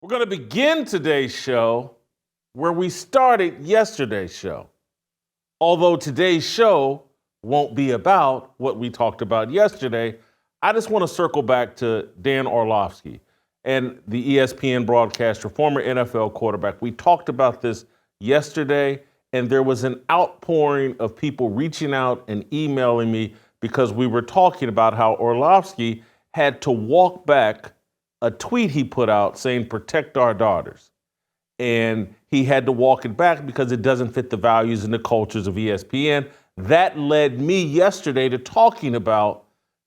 We're going to begin today's show where we started yesterday's show. Although today's show won't be about what we talked about yesterday, I just want to circle back to Dan Orlovsky and the ESPN broadcaster, former NFL quarterback. We talked about this yesterday, and there was an outpouring of people reaching out and emailing me because we were talking about how Orlovsky had to walk back a tweet he put out saying, "Protect our daughters." And he had to walk it back because it doesn't fit the values and the cultures of ESPN. That led me yesterday to talking about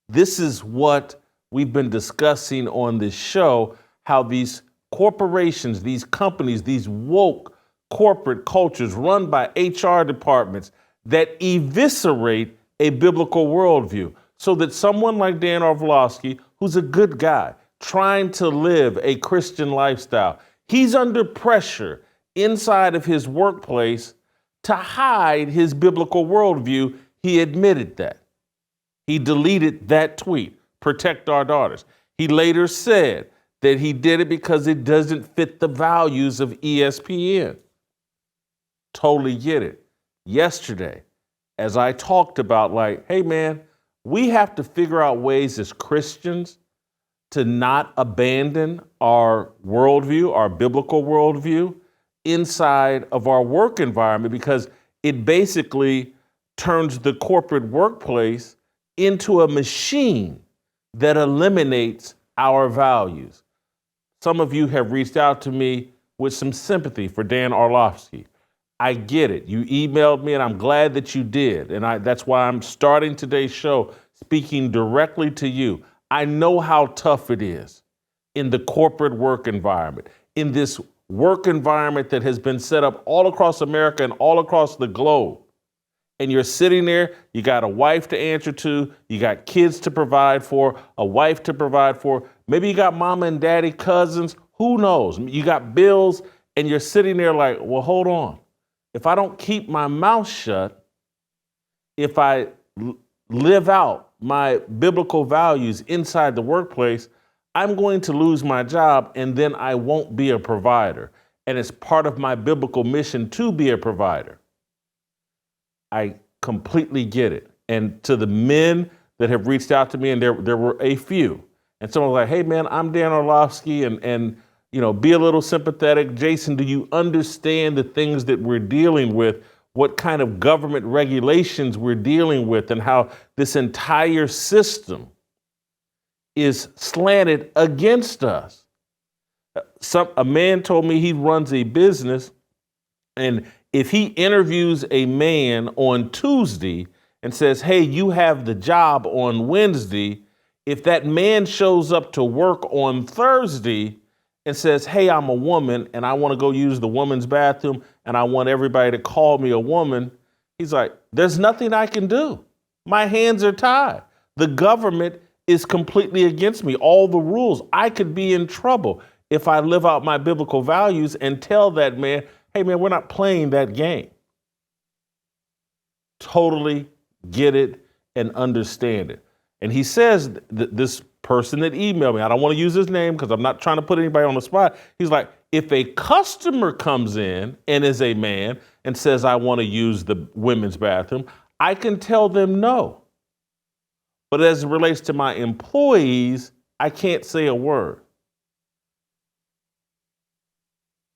this is what we've been discussing on this show, how these corporations, these companies, these woke corporate cultures run by HR departments that eviscerate a biblical worldview so that someone like Dan Orlovsky, who's a good guy, trying to live a Christian lifestyle, he's under pressure inside of his workplace to hide his biblical worldview. He admitted that. He deleted that tweet, "Protect our daughters." He later said that he did it because it doesn't fit the values of ESPN. Totally get it. Yesterday, as I talked about, like, hey man, we have to figure out ways as Christians to not abandon our worldview, our biblical worldview, inside of our work environment, because it basically turns the corporate workplace into a machine that eliminates our values. Some of you have reached out to me with some sympathy for Dan Orlovsky. I get it. You emailed me, and I'm glad that you did. And that's why I'm starting today's show speaking directly to you. I know how tough it is in the corporate work environment, in this work environment that has been set up all across America and all across the globe. And you're sitting there, you got a wife to answer to, you got kids to provide for, a wife to provide for, maybe you got mama and daddy, cousins, who knows? You got bills, and you're sitting there like, well, hold on. If I don't keep my mouth shut, if I live out my biblical values inside the workplace, I'm going to lose my job, and then I won't be a provider. And it's part of my biblical mission to be a provider. I completely get it. And to the men that have reached out to me, and there were a few, and someone was like, hey man, I'm Dan Orlovsky, and you know, be a little sympathetic. Jason, do you understand the things that we're dealing with? What kind of government regulations we're dealing with, and how this entire system is slanted against us. A man told me he runs a business, and if he interviews a man on Tuesday and says, hey, you have the job on Wednesday, if that man shows up to work on Thursday and says, hey, I'm a woman and I want to go use the woman's bathroom and I want everybody to call me a woman, he's like, there's nothing I can do. My hands are tied. The government is completely against me. All the rules. I could be in trouble if I live out my biblical values and tell that man, hey man, we're not playing that game. Totally get it and understand it. And he says this person that emailed me, I don't want to use his name because I'm not trying to put anybody on the spot. He's like, if a customer comes in and is a man and says, I want to use the women's bathroom, I can tell them no. But as it relates to my employees, I can't say a word.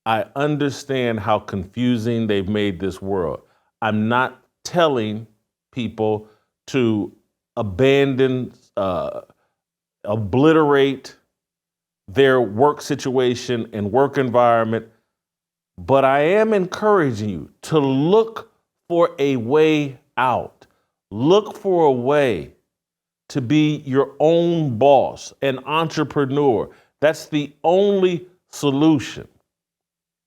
I understand how confusing they've made this world. I'm not telling people to abandon, obliterate their work situation and work environment, but I am encouraging you to look for a way out. Look for a way to be your own boss, an entrepreneur. That's the only solution.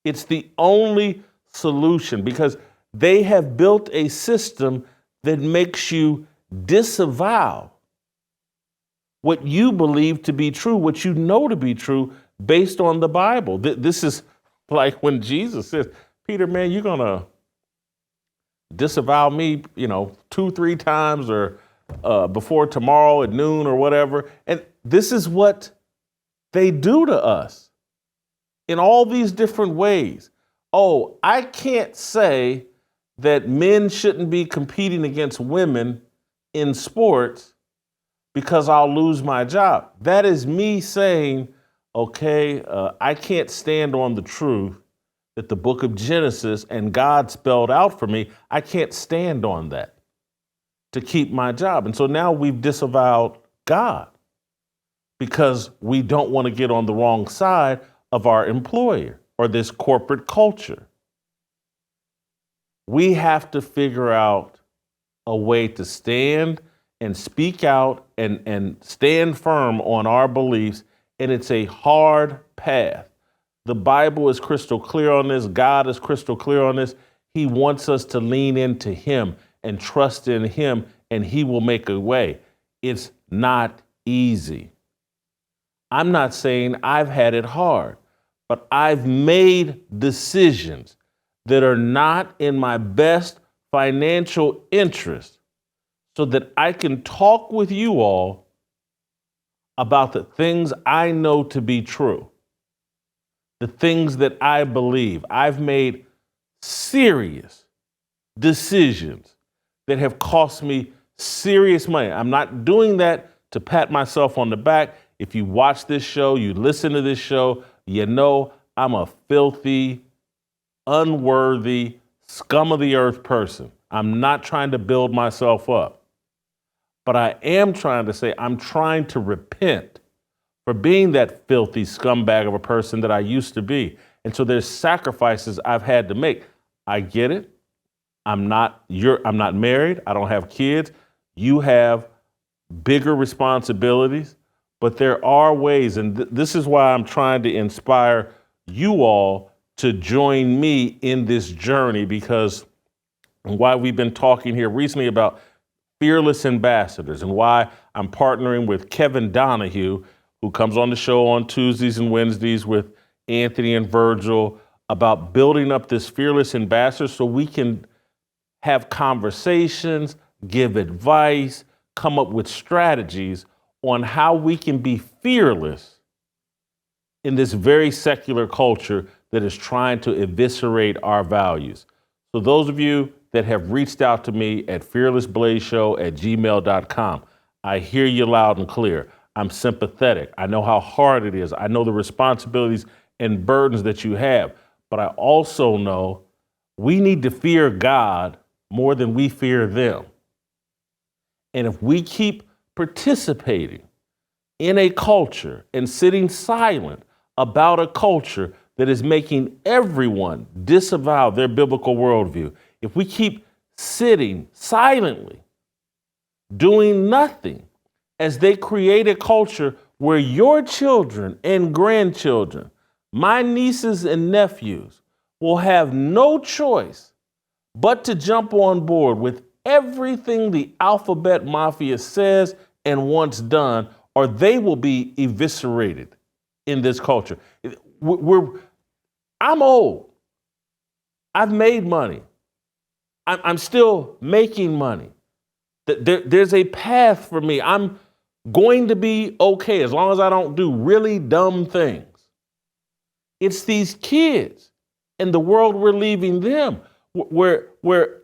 It's the only solution because they have built a system that makes you disavow what you believe to be true, what you know to be true based on the Bible. This is like when Jesus says, Peter, man, you're going to disavow me, 2-3 times or before tomorrow at noon or whatever. And this is what they do to us in all these different ways. Oh, I can't say that men shouldn't be competing against women in sports because I'll lose my job. That is me saying, okay, I can't stand on the truth that the book of Genesis and God spelled out for me. I can't stand on that to keep my job. And so now we've disavowed God because we don't want to get on the wrong side of our employer or this corporate culture. We have to figure out a way to stand and speak out and stand firm on our beliefs. And it's a hard path. The Bible is crystal clear on this. God is crystal clear on this. He wants us to lean into him and trust in him, and he will make a way. It's not easy. I'm not saying I've had it hard, but I've made decisions that are not in my best financial interest so that I can talk with you all about the things I know to be true, the things that I believe. I've made serious decisions that have cost me serious money. I'm not doing that to pat myself on the back. If you watch this show, you listen to this show, you know I'm a filthy, unworthy, scum of the earth person. I'm not trying to build myself up. But I am trying to say I'm trying to repent for being that filthy scumbag of a person that I used to be. And so there's sacrifices I've had to make. I get it. I'm not married. I don't have kids. You have bigger responsibilities. But there are ways, and this is why I'm trying to inspire you all to join me in this journey, because why we've been talking here recently about fearless ambassadors and why I'm partnering with Kevin Donahue, who comes on the show on Tuesdays and Wednesdays with Anthony and Virgil, about building up this fearless ambassador so we can have conversations, give advice, come up with strategies on how we can be fearless in this very secular culture that is trying to eviscerate our values. So those of you that have reached out to me at fearlessblazeshow@gmail.com, I hear you loud and clear. I'm sympathetic. I know how hard it is. I know the responsibilities and burdens that you have. But I also know we need to fear God more than we fear them. And if we keep participating in a culture and sitting silent about a culture that is making everyone disavow their biblical worldview, if we keep sitting silently, doing nothing, as they create a culture where your children and grandchildren, my nieces and nephews, will have no choice but to jump on board with everything the alphabet mafia says and wants done, or they will be eviscerated in this culture. I'm old. I've made money. I'm still making money. There's a path for me. I'm going to be okay as long as I don't do really dumb things. It's these kids and the world we're leaving them, where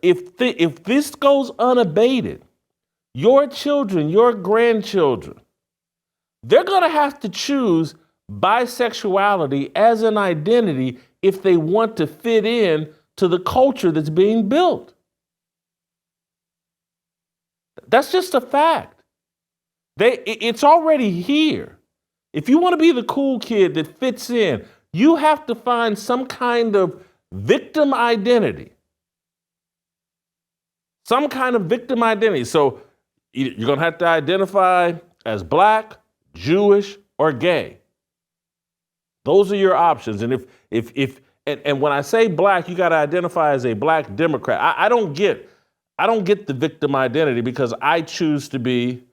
if this goes unabated, your children, your grandchildren, they're going to have to choose bisexuality as an identity if they want to fit in to the culture that's being built. That's just a fact. It's already here. If you want to be the cool kid that fits in, you have to find some kind of victim identity. Some kind of victim identity. So you're going to have to identify as Black, Jewish, or gay. Those are your options. And if when I say Black, you got to identify as a Black Democrat. I don't get the victim identity because I choose to be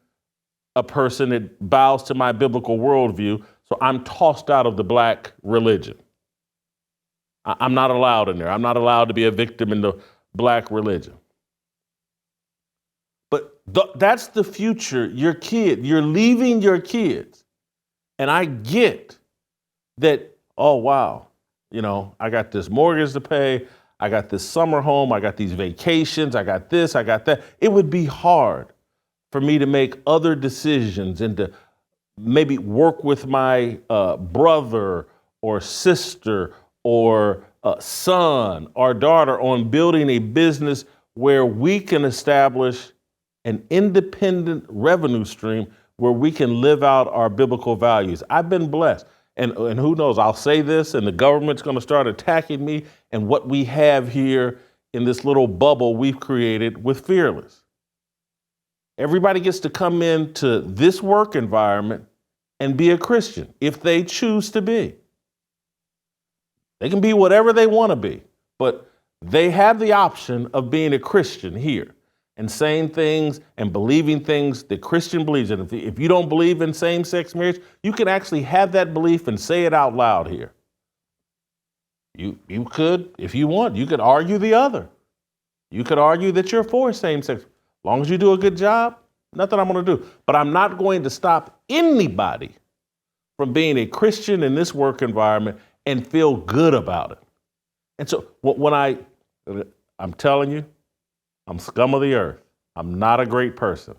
a person that bows to my biblical worldview. So I'm tossed out of the Black religion. I'm not allowed in there. I'm not allowed to be a victim in the Black religion. But that's the future. You're leaving your kids. And I get that oh, wow, I got this mortgage to pay. I got this summer home. I got these vacations. I got this. I got that. It would be hard for me to make other decisions and to maybe work with my brother or sister or son or daughter on building a business where we can establish an independent revenue stream where we can live out our biblical values. I've been blessed. And who knows, I'll say this and the government's going to start attacking me and what we have here in this little bubble we've created with Fearless. Everybody gets to come into this work environment and be a Christian if they choose to be. They can be whatever they want to be, but they have the option of being a Christian here and saying things and believing things that Christian believes in. If you don't believe in same-sex marriage, you can actually have that belief and say it out loud here. You could, if you want, you could argue the other. You could argue that you're for same-sex. As long as you do a good job, nothing I'm going to do. But I'm not going to stop anybody from being a Christian in this work environment and feel good about it. And so when I'm telling you, I'm scum of the earth. I'm not a great person.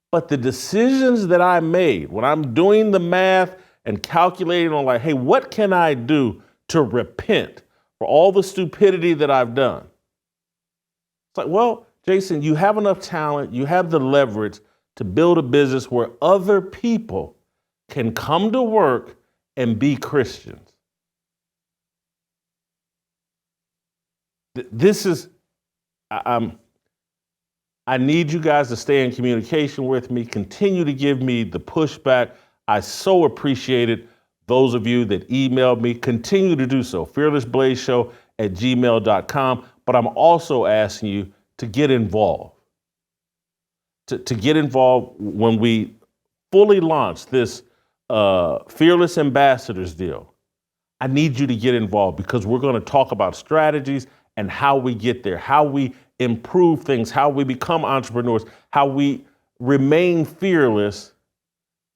But the decisions that I made when I'm doing the math and calculating on like, hey, what can I do to repent for all the stupidity that I've done? It's like, well, Jason, you have enough talent, you have the leverage to build a business where other people can come to work and be Christians. This is, I need you guys to stay in communication with me, continue to give me the pushback. I so appreciate it. Those of you that emailed me, continue to do so. fearlessblazeshow@gmail.com. But I'm also asking you to get involved. To get involved when we fully launch this Fearless Ambassadors deal. I need you to get involved because we're going to talk about strategies and how we get there, how we improve things, how we become entrepreneurs, how we remain fearless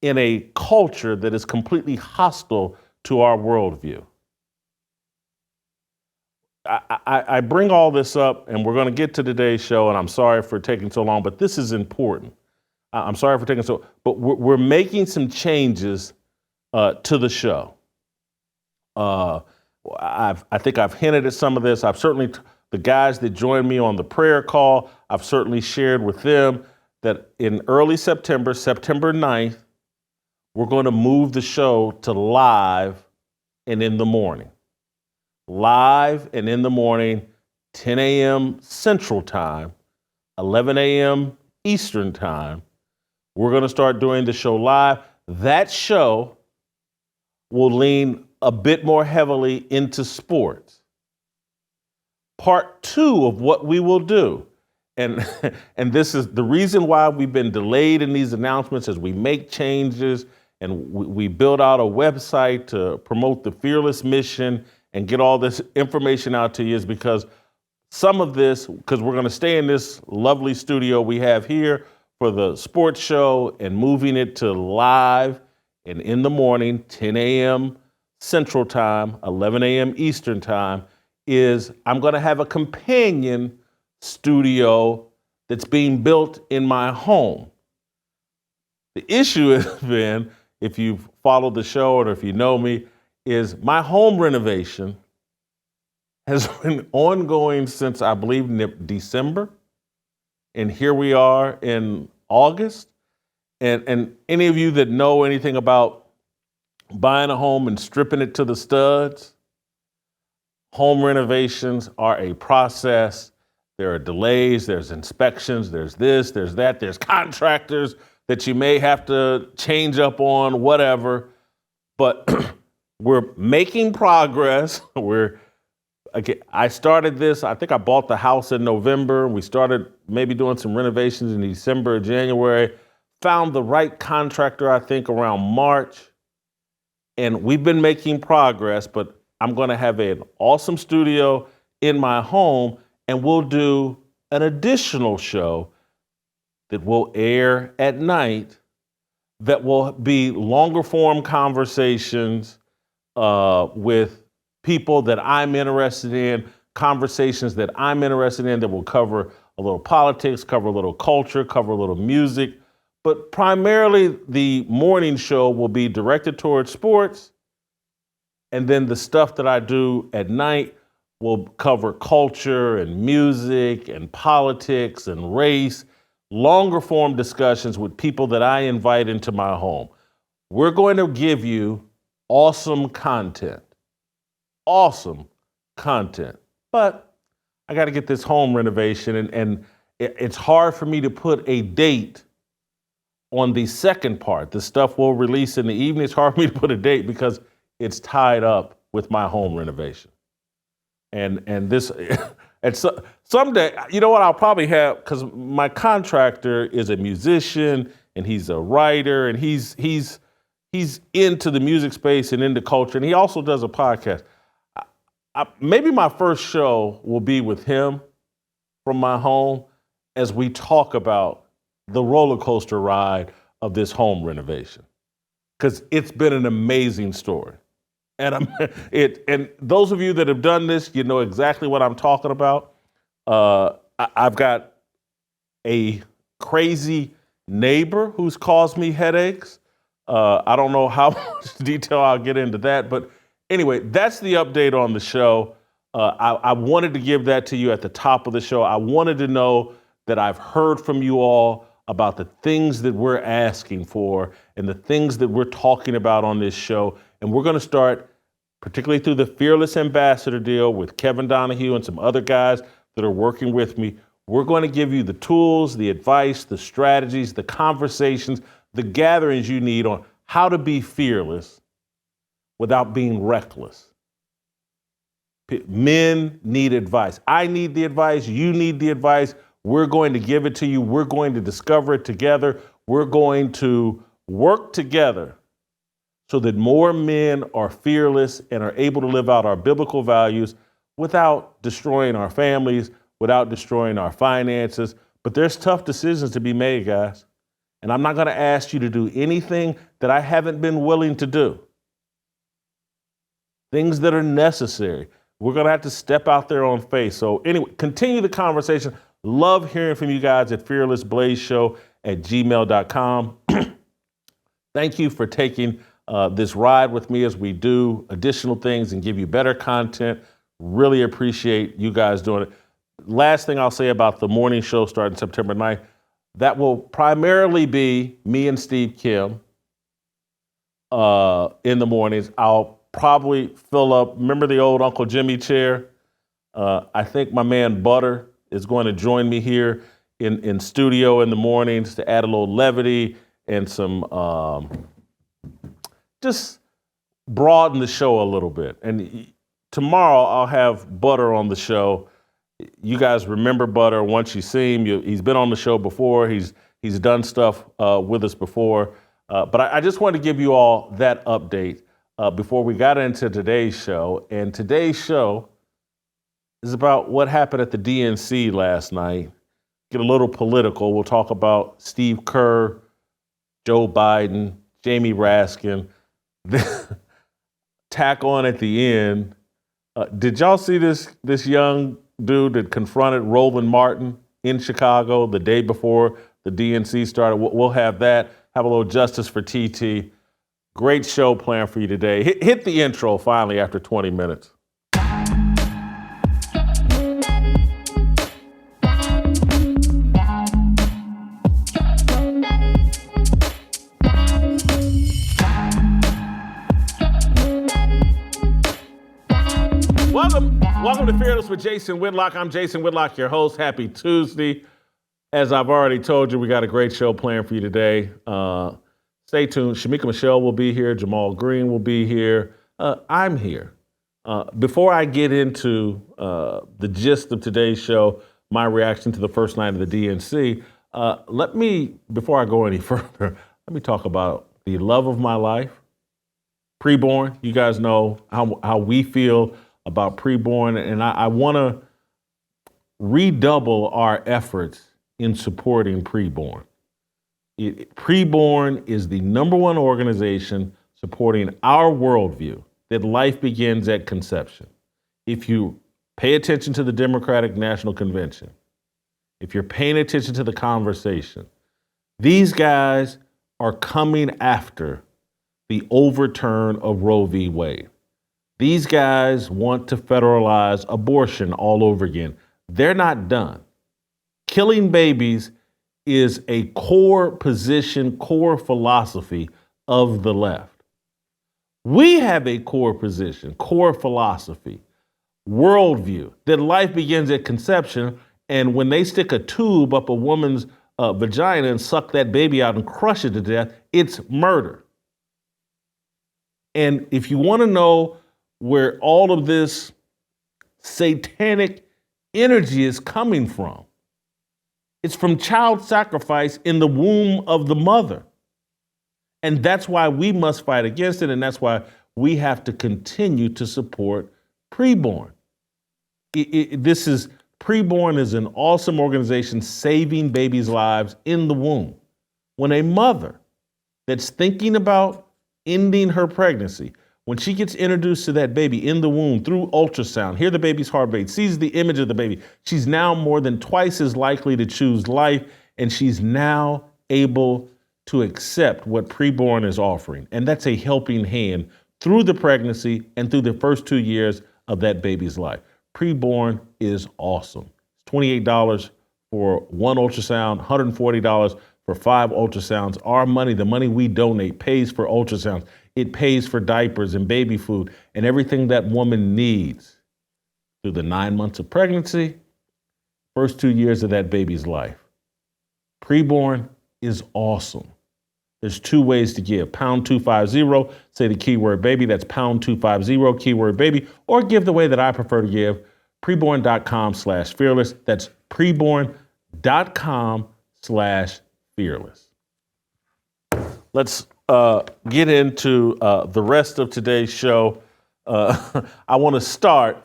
in a culture that is completely hostile to our worldview. I bring all this up, and we're going to get to today's show, and I'm sorry for taking so long, but this is important. I'm sorry for taking so, but we're making some changes to the show. I think I've hinted at some of this. I've certainly, the guys that joined me on the prayer call, I've certainly shared with them that in early September, September 9th, we're going to move the show to live and in the morning. Live and in the morning, 10 a.m. Central Time, 11 a.m. Eastern Time. We're going to start doing the show live. That show will lean a bit more heavily into sports. Part 2 of what we will do, and this is the reason why we've been delayed in these announcements as we make changes and we build out a website to promote the Fearless mission and get all this information out to you, is because some of this, because we're going to stay in this lovely studio we have here for the sports show and moving it to live and in the morning, 10 a.m. Central Time, 11 a.m. Eastern Time, is I'm going to have a companion studio that's being built in my home. The issue has been, if you've followed the show or if you know me, is my home renovation has been ongoing since, I believe, December. And here we are in August. And any of you that know anything about buying a home and stripping it to the studs, home renovations are a process. There are delays, there's inspections, there's this, there's that, there's contractors that you may have to change up on, whatever. But we're making progress. I started this, I think I bought the house in November. We started maybe doing some renovations in December, January. Found the right contractor, I think, around March. And we've been making progress, but I'm going to have an awesome studio in my home, and we'll do an additional show that will air at night that will be longer form conversations with people that I'm interested in, conversations that I'm interested in that will cover a little politics, cover a little culture, cover a little music. But primarily, the morning show will be directed towards sports. And then the stuff that I do at night will cover culture and music and politics and race, longer form discussions with people that I invite into my home. We're going to give you awesome content. Awesome content. But I got to get this home renovation, and it's hard for me to put a date on the second part. The stuff we'll release in the evening. It's hard for me to put a date because it's tied up with my home renovation. And this, and so, someday, you know what, I'll probably have, because my contractor is a musician and he's a writer and he's into the music space and into culture, and he also does a podcast. Maybe my first show will be with him from my home as we talk about the roller coaster ride of this home renovation, because it's been an amazing story. And and those of you that have done this, you know exactly what I'm talking about. I've got a crazy neighbor who's caused me headaches. I don't know how much detail I'll get into that, but anyway, that's the update on the show. I wanted to give that to you at the top of the show. I wanted to know that I've heard from you all about the things that we're asking for and the things that we're talking about on this show. And we're going to start, particularly through the Fearless Ambassador deal with Kevin Donahue and some other guys that are working with me. We're going to give you the tools, the advice, the strategies, the conversations, the gatherings you need on how to be fearless without being reckless. Men need advice. I need the advice. You need the advice. We're going to give it to you. We're going to discover it together. We're going to work together so that more men are fearless and are able to live out our biblical values without destroying our families, without destroying our finances. But there's tough decisions to be made, guys. And I'm not going to ask you to do anything that I haven't been willing to do. Things that are necessary. We're going to have to step out there on faith. So anyway, continue the conversation. Love hearing from you guys at fearlessblazeshow@gmail.com. Thank you for taking this ride with me as we do additional things and give you better content. Really appreciate you guys doing it. Last thing I'll say about the morning show starting September 9th, that will primarily be me and Steve Kim in the mornings. I'll probably fill up, remember the old Uncle Jimmy chair? I think my man Butter is going to join me here in studio in the mornings to add a little levity and some, just broaden the show a little bit. And tomorrow I'll have Butter on the show. You guys remember Butter. Once you see him, he's been on the show before. He's done stuff with us before. But I just wanted to give you all that update before we got into today's show. And today's show is about what happened at the DNC last night. Get a little political. We'll talk about Steve Kerr, Joe Biden, Jamie Raskin. Tack on at the end. Did y'all see this young dude that confronted Roland Martin in Chicago the day before the DNC started? We'll have that. Have a little justice for TT. Great show planned for you today. Hit the intro finally after 20 minutes. Welcome to Fearless with Jason Whitlock. I'm Jason Whitlock, your host. Happy Tuesday. As I've already told you, we got a great show planned for you today. Stay tuned. Shemeka Michelle will be here. Jamal Green will be here. I'm here. Before I get into the gist of today's show, my reaction to the first night of the DNC, before I go any further, let me talk about the love of my life, preborn. You guys know how we feel about preborn, and I want to redouble our efforts in supporting preborn. Preborn is the number one organization supporting our worldview, that life begins at conception. If you pay attention to the Democratic National Convention, if you're paying attention to the conversation, these guys are coming after the overturn of Roe v. Wade. These guys want to federalize abortion all over again. They're not done. Killing babies is a core position, core philosophy of the left. We have a core position, core philosophy, worldview, that life begins at conception, and when they stick a tube up a woman's vagina and suck that baby out and crush it to death, it's murder. And if you want to know where all of this satanic energy is coming from, it's from child sacrifice in the womb of the mother. And that's why we must fight against it, and that's why we have to continue to support preborn. Preborn is an awesome organization saving babies' lives in the womb. When a mother that's thinking about ending her pregnancy, when she gets introduced to that baby in the womb through ultrasound, hear the baby's heartbeat, sees the image of the baby, she's now more than twice as likely to choose life, and she's now able to accept what preborn is offering. And that's a helping hand through the pregnancy and through the first 2 years of that baby's life. Preborn is awesome. It's $28 for one ultrasound, $140 for 5 ultrasounds. Our money, the money we donate, pays for ultrasounds. It pays for diapers and baby food and everything that woman needs through the 9 months of pregnancy, first 2 years of that baby's life. Preborn is awesome. There's 2 ways to give. Pound 250, say the keyword baby. That's pound 250, keyword baby, or give the way that I prefer to give, preborn.com/fearless. That's preborn.com/fearless. Let's get into the rest of today's show. I want to start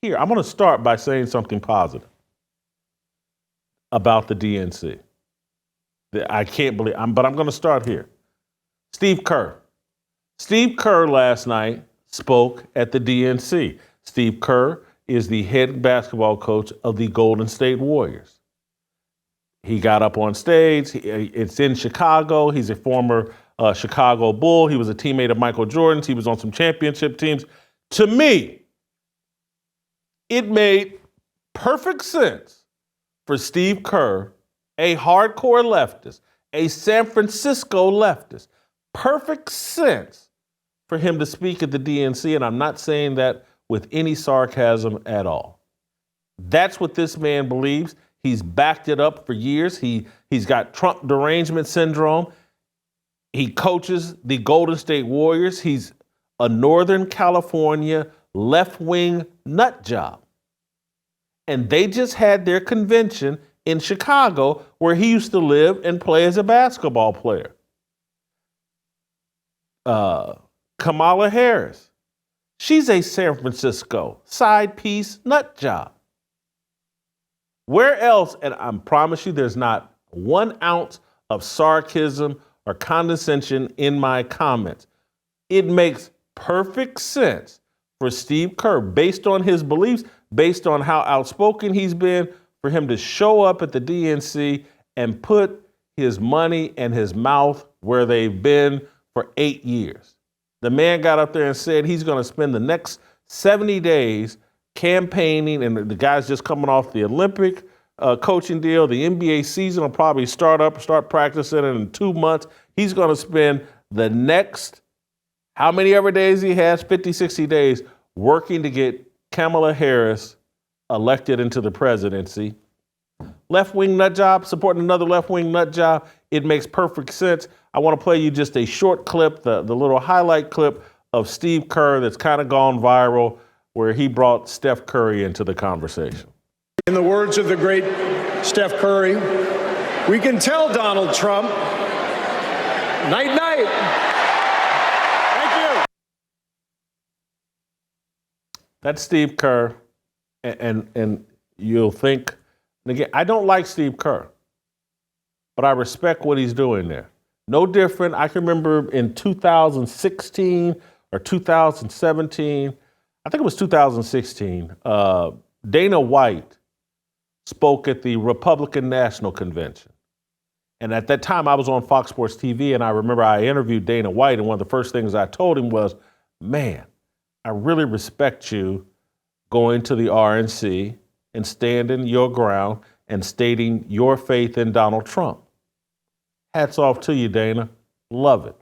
here. I'm going to start by saying something positive about the DNC. I can't believe, but I'm going to start here. Steve Kerr. Steve Kerr last night spoke at the DNC. Steve Kerr is the head basketball coach of the Golden State Warriors. He got up on stage. It's in Chicago. He's a former Chicago Bull. He was a teammate of Michael Jordan's. He was on some championship teams. To me, it made perfect sense for Steve Kerr, a hardcore leftist, a San Francisco leftist, perfect sense for him to speak at the DNC, and I'm not saying that with any sarcasm at all. That's what this man believes. He's backed it up for years. He's got Trump derangement syndrome. He coaches the Golden State Warriors. He's a Northern California left-wing nut job. And they just had their convention in Chicago, where he used to live and play as a basketball player. Kamala Harris, she's a San Francisco side piece nut job. Where else, and I promise you there's not 1 ounce of sarcasm or condescension in my comments. It makes perfect sense for Steve Kerr, based on his beliefs, based on how outspoken he's been, for him to show up at the DNC and put his money and his mouth where they've been for 8 years. The man got up there and said he's going to spend the next 70 days campaigning, and the guy's just coming off the Olympic coaching deal. The NBA season will probably start practicing in 2 months. He's going to spend the next, how many ever days he has, 50, 60 days, working to get Kamala Harris elected into the presidency. Left-wing nut job, supporting another left-wing nut job. It makes perfect sense. I want to play you just a short clip, the little highlight clip of Steve Kerr that's kind of gone viral, where he brought Steph Curry into the conversation. In the words of the great Steph Curry, we can tell Donald Trump, night, night. Thank you. That's Steve Kerr. And you'll think, and again, I don't like Steve Kerr, but I respect what he's doing there. No different. I can remember in 2016 or 2017, I think it was 2016, Dana White spoke at the Republican National Convention. And at that time, I was on Fox Sports TV, and I remember I interviewed Dana White, and one of the first things I told him was, man, I really respect you going to the RNC and standing your ground and stating your faith in Donald Trump. Hats off to you, Dana. Love it.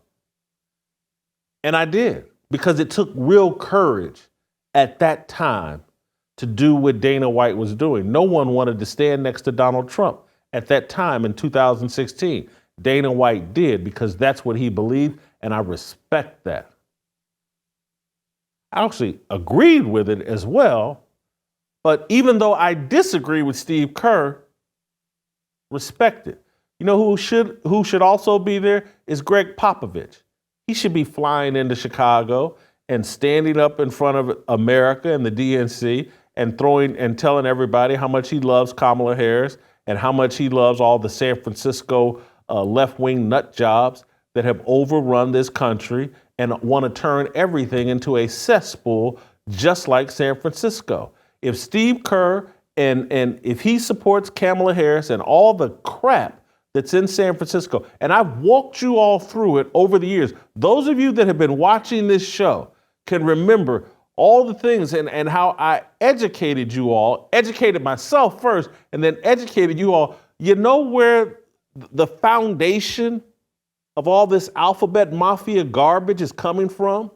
And I did, because it took real courage at that time to do what Dana White was doing. No one wanted to stand next to Donald Trump at that time in 2016. Dana White did, because that's what he believed, and I respect that. I actually agreed with it as well, but even though I disagree with Steve Kerr, respect it. You know who should also be there is Greg Popovich. He should be flying into Chicago and standing up in front of America and the DNC and telling everybody how much he loves Kamala Harris and how much he loves all the San Francisco left-wing nut jobs that have overrun this country and want to turn everything into a cesspool just like San Francisco. If Steve Kerr and if he supports Kamala Harris and all the crap that's in San Francisco, and I've walked you all through it over the years, those of you that have been watching this show can remember all the things and how I educated you all, educated myself first, and then educated you all. You know where the foundation of all this alphabet mafia garbage is coming from?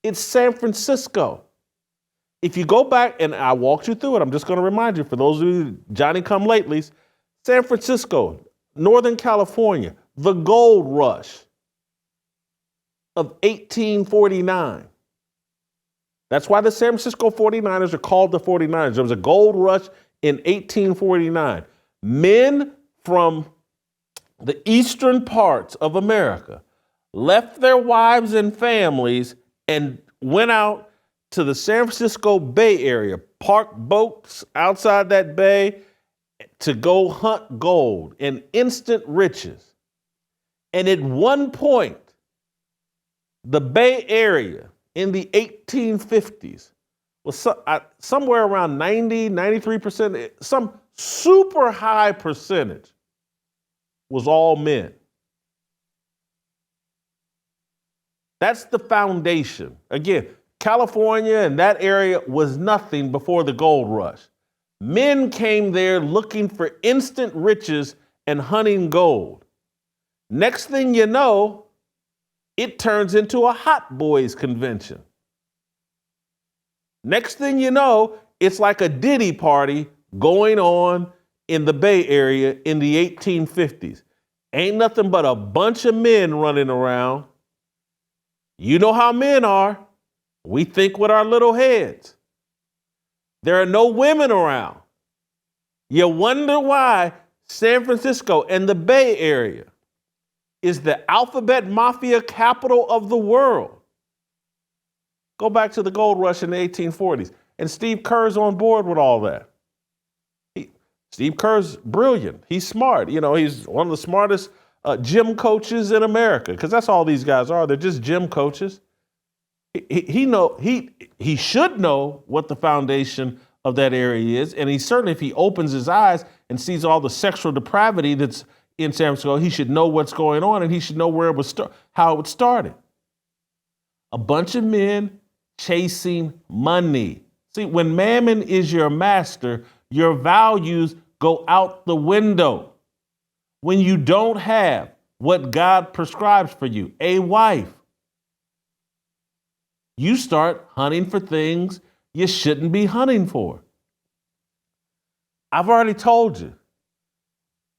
It's San Francisco. If you go back, and I walked you through it, I'm just going to remind you, for those of you Johnny-come-latelys, San Francisco, Northern California, the gold rush of 1849. That's why the San Francisco 49ers are called the 49ers. There was a gold rush in 1849. Men from the eastern parts of America left their wives and families and went out to the San Francisco Bay Area, parked boats outside that bay to go hunt gold and instant riches. And at one point, the Bay Area in the 1850s was somewhere around 90, 93%, some super high percentage was all men. That's the foundation. Again, California and that area was nothing before the gold rush. Men came there looking for instant riches and hunting gold. Next thing you know, it turns into a hot boys convention. Next thing you know, it's like a Diddy party going on in the Bay Area in the 1850s. Ain't nothing but a bunch of men running around. You know how men are. We think with our little heads. There are no women around. You wonder why San Francisco and the Bay Area is the alphabet mafia capital of the world. Go back to the gold rush in the 1840s. And Steve Kerr's on board with all that. Steve Kerr's brilliant. He's smart. You know, he's one of the smartest gym coaches in America, because that's all these guys are. They're just gym coaches. He should know what the foundation of that area is, and he certainly, if he opens his eyes and sees all the sexual depravity that's in San Francisco, he should know what's going on, and he should know where it was how it started. A bunch of men chasing money. See, when mammon is your master, your values go out the window. When you don't have what God prescribes for you, a wife, you start hunting for things you shouldn't be hunting for. I've already told you,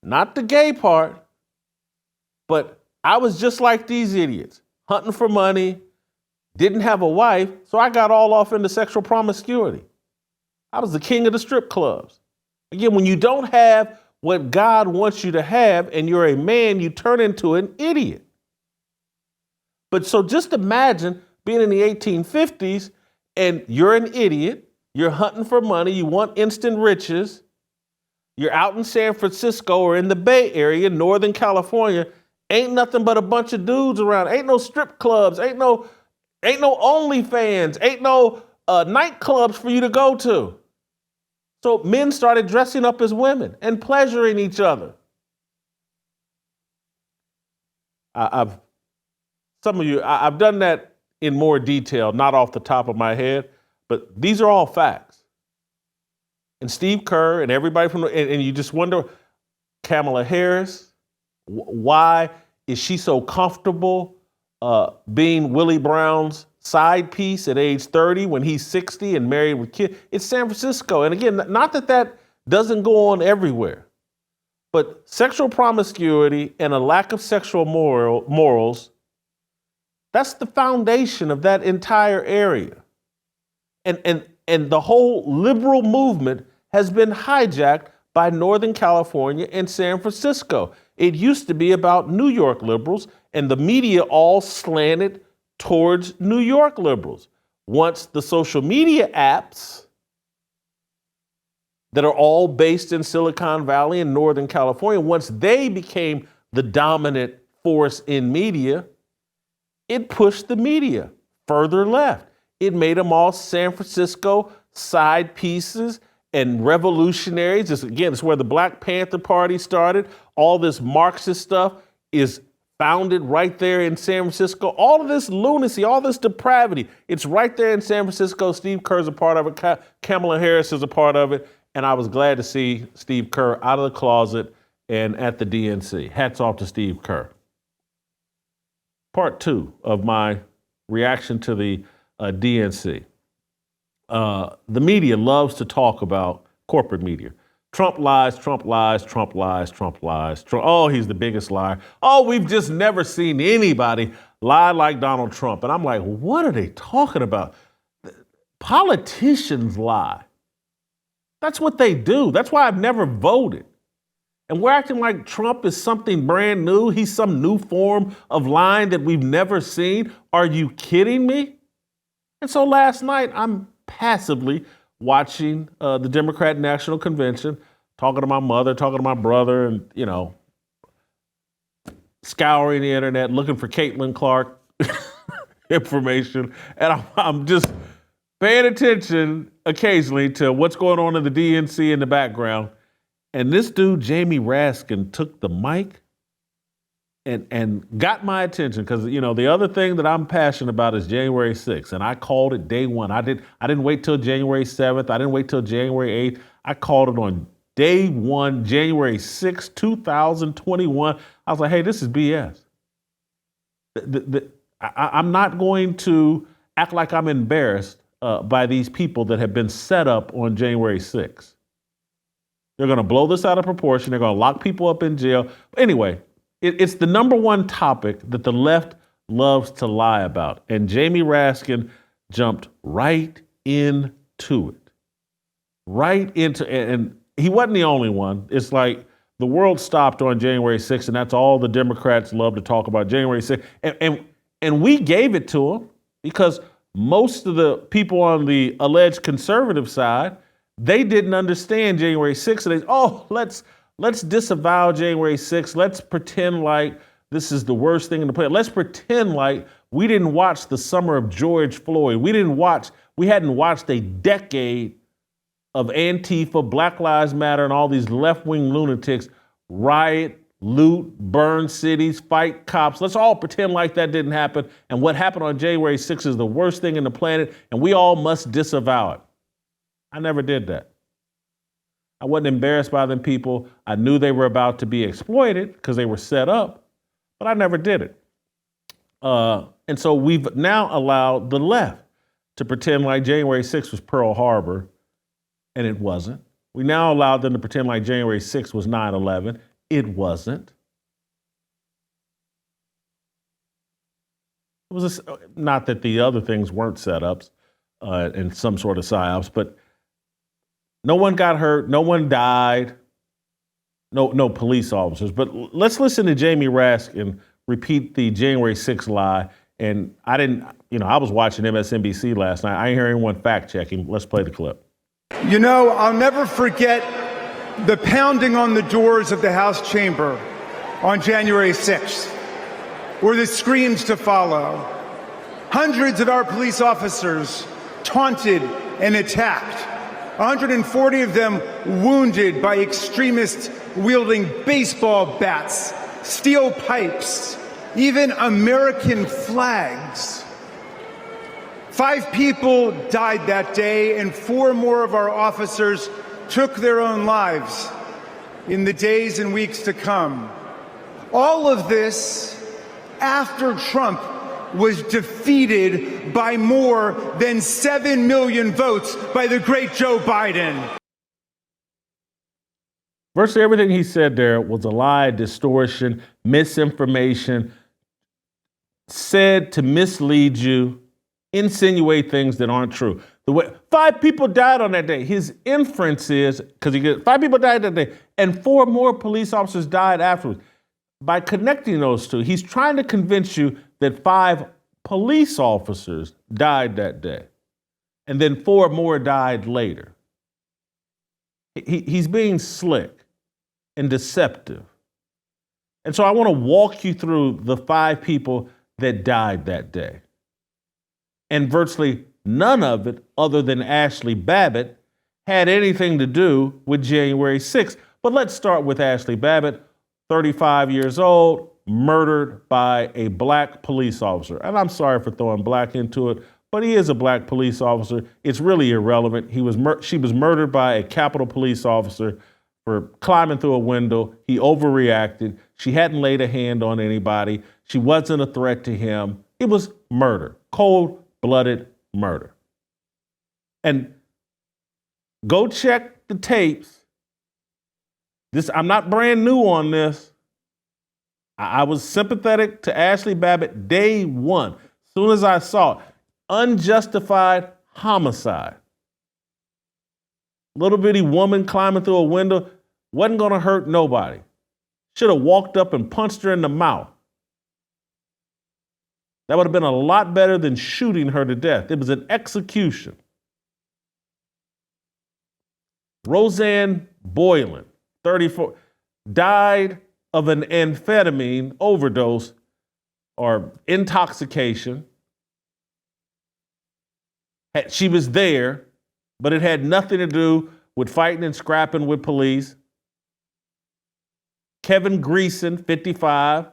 not the gay part, but I was just like these idiots, hunting for money, didn't have a wife, so I got all off into sexual promiscuity. I was the king of the strip clubs. Again, when you don't have what God wants you to have and you're a man, you turn into an idiot. But so just imagine being in the 1850s and you're an idiot, you're hunting for money, you want instant riches, you're out in San Francisco or in the Bay Area, Northern California, ain't nothing but a bunch of dudes around, ain't no strip clubs, ain't no Ain't no OnlyFans. Ain't no nightclubs for you to go to. So men started dressing up as women and pleasuring each other. I've done that in more detail, not off the top of my head, but these are all facts. And Steve Kerr and everybody and you just wonder, Kamala Harris, why is she so comfortable being Willie Brown's side piece at age 30 when he's 60 and married with kids? It's San Francisco. And again, not that doesn't go on everywhere, but sexual promiscuity and a lack of sexual morals, that's the foundation of that entire area. And the whole liberal movement has been hijacked by Northern California and San Francisco. It used to be about New York liberals, and the media all slanted towards New York liberals. Once the social media apps that are all based in Silicon Valley and Northern California, once they became the dominant force in media, it pushed the media further left. It made them all San Francisco side pieces and revolutionaries. It's where the Black Panther Party started. All this Marxist stuff is founded right there in San Francisco. All of this lunacy, all this depravity, it's right there in San Francisco. Steve Kerr's a part of it. Kamala Harris is a part of it. And I was glad to see Steve Kerr out of the closet and at the DNC. Hats off to Steve Kerr. Part 2 of my reaction to the DNC. The media loves to talk about corporate media. Trump lies, Trump lies, Trump lies, Trump lies. Oh, he's the biggest liar. Oh, we've just never seen anybody lie like Donald Trump. And I'm like, what are they talking about? Politicians lie. That's what they do. That's why I've never voted. And we're acting like Trump is something brand new. He's some new form of lying that we've never seen. Are you kidding me? And so last night, I'm passively watching the Democrat National Convention, talking to my mother, talking to my brother, and, scouring the internet, looking for Caitlin Clark information. And I'm just paying attention occasionally to what's going on in the DNC in the background. And this dude, Jamie Raskin, took the mic and got my attention because, the other thing that I'm passionate about is January 6th. And I called it day one. I didn't wait till January 7th. I didn't wait till January 8th. I called it on day one, January 6th, 2021. I was like, hey, this is BS. I'm not going to act like I'm embarrassed by these people that have been set up on January 6th. They're going to blow this out of proportion. They're going to lock people up in jail. Anyway, it's the number one topic that the left loves to lie about. And Jamie Raskin jumped right into it. And he wasn't the only one. It's like the world stopped on January 6th, and that's all the Democrats love to talk about, January 6th. And we gave it to them because most of the people on the alleged conservative side, they didn't understand January 6th. And let's disavow January 6th. Let's pretend like this is the worst thing in the planet. Let's pretend like we didn't watch the summer of George Floyd. We hadn't watched a decade of Antifa, Black Lives Matter, and all these left-wing lunatics riot, loot, burn cities, fight cops. Let's all pretend like that didn't happen. And what happened on January 6th is the worst thing in the planet, and we all must disavow it. I never did that. I wasn't embarrassed by them people. I knew they were about to be exploited because they were set up, but I never did it. And so we've now allowed the left to pretend like January 6th was Pearl Harbor, and it wasn't. We now allowed them to pretend like January 6th was 9/11. It wasn't. It was not that the other things weren't setups and some sort of psyops, but no one got hurt. No one died. No police officers. But let's listen to Jamie Raskin repeat the January 6th lie. And I was watching MSNBC last night. I ain't hear anyone fact checking. Let's play the clip. I'll never forget the pounding on the doors of the House chamber on January 6th, or the screams to follow. Hundreds of our police officers taunted and attacked. 140 of them wounded by extremists wielding baseball bats, steel pipes, even American flags. 5 people died that day, and 4 more of our officers took their own lives in the days and weeks to come. All of this after Trump was defeated by more than 7 million votes by the great Joe Biden. Virtually everything he said there was a lie, distortion, misinformation, said to mislead you, insinuate things that aren't true. The way 5 people died on that day. His inference is, because 5 people died that day, and 4 more police officers died afterwards. By connecting those two, he's trying to convince you that 5 police officers died that day, and then 4 more died later. He's being slick and deceptive. And so I want to walk you through the 5 people that died that day. And virtually none of it, other than Ashley Babbitt, had anything to do with January 6th. But let's start with Ashley Babbitt, 35 years old, murdered by a black police officer. And I'm sorry for throwing black into it, but he is a black police officer. It's really irrelevant. She was murdered by a Capitol police officer for climbing through a window. He overreacted. She hadn't laid a hand on anybody. She wasn't a threat to him. It was murder, cold-blooded murder. And go check the tapes. I'm not brand new on this. I was sympathetic to Ashley Babbitt day one. As soon as I saw it, unjustified homicide. Little bitty woman climbing through a window, wasn't gonna hurt nobody. Should have walked up and punched her in the mouth. That would have been a lot better than shooting her to death. It was an execution. Roseanne Boylan, 34, died of an amphetamine overdose or intoxication. She was there, but it had nothing to do with fighting and scrapping with police. Kevin Greason, 55,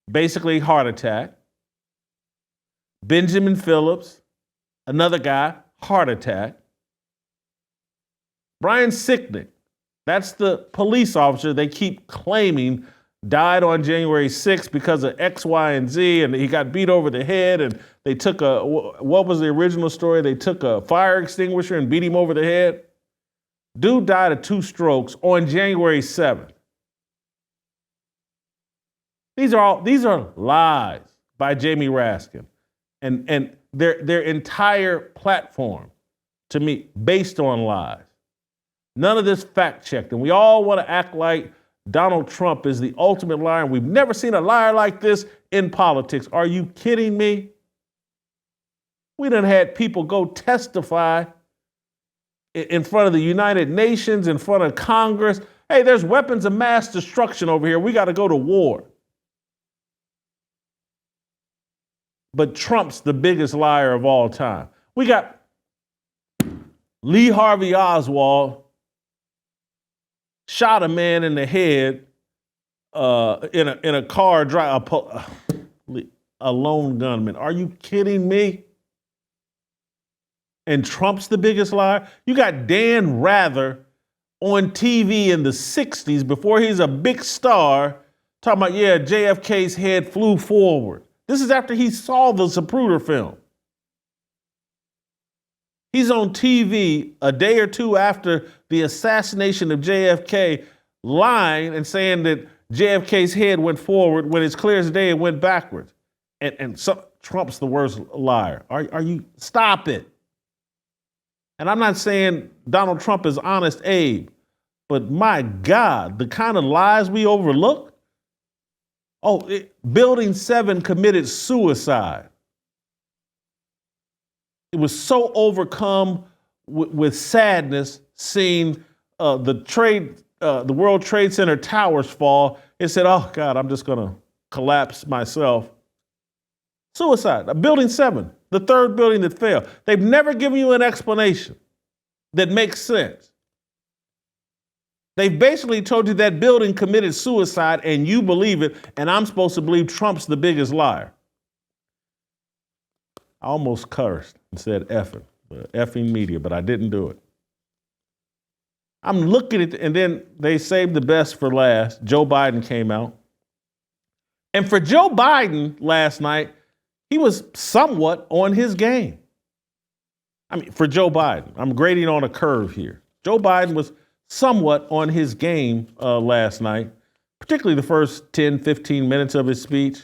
basically heart attack. Benjamin Phillips, another guy, heart attack. Brian Sicknick, that's the police officer they keep claiming died on January 6th because of X, Y, and Z, and he got beat over the head, and they took what was the original story? They took a fire extinguisher and beat him over the head. Dude died of 2 strokes on January 7th. These are lies by Jamie Raskin and their entire platform, to me, based on lies. None of this fact-checked. And we all want to act like Donald Trump is the ultimate liar. We've never seen a liar like this in politics. Are you kidding me? We done had people go testify in front of the United Nations, in front of Congress. Hey, there's weapons of mass destruction over here. We got to go to war. But Trump's the biggest liar of all time. We got Lee Harvey Oswald shot a man in the head in a car, a lone gunman. Are you kidding me? And Trump's the biggest liar? You got Dan Rather on TV in the 60s before he's a big star talking about, yeah, JFK's head flew forward. This is after he saw the Zapruder film. He's on TV a day or two after the assassination of JFK, lying and saying that JFK's head went forward when it's clear as day it went backwards. And so Trump's the worst liar. Are you? Stop it. And I'm not saying Donald Trump is Honest Abe, but my God, the kind of lies we overlook. Building 7 committed suicide. It was so overcome with sadness seeing the World Trade Center towers fall. It said, oh God, I'm just gonna collapse myself. Suicide. Building 7, the third building that fell. They've never given you an explanation that makes sense. They've basically told you that building committed suicide and you believe it, and I'm supposed to believe Trump's the biggest liar. I almost cursed and said effing media, but I didn't do it. I'm looking at, and then they saved the best for last. Joe Biden came out. And for Joe Biden last night, he was somewhat on his game. I mean, for Joe Biden, I'm grading on a curve here. Joe Biden was somewhat on his game last night, particularly the first 10, 15 minutes of his speech.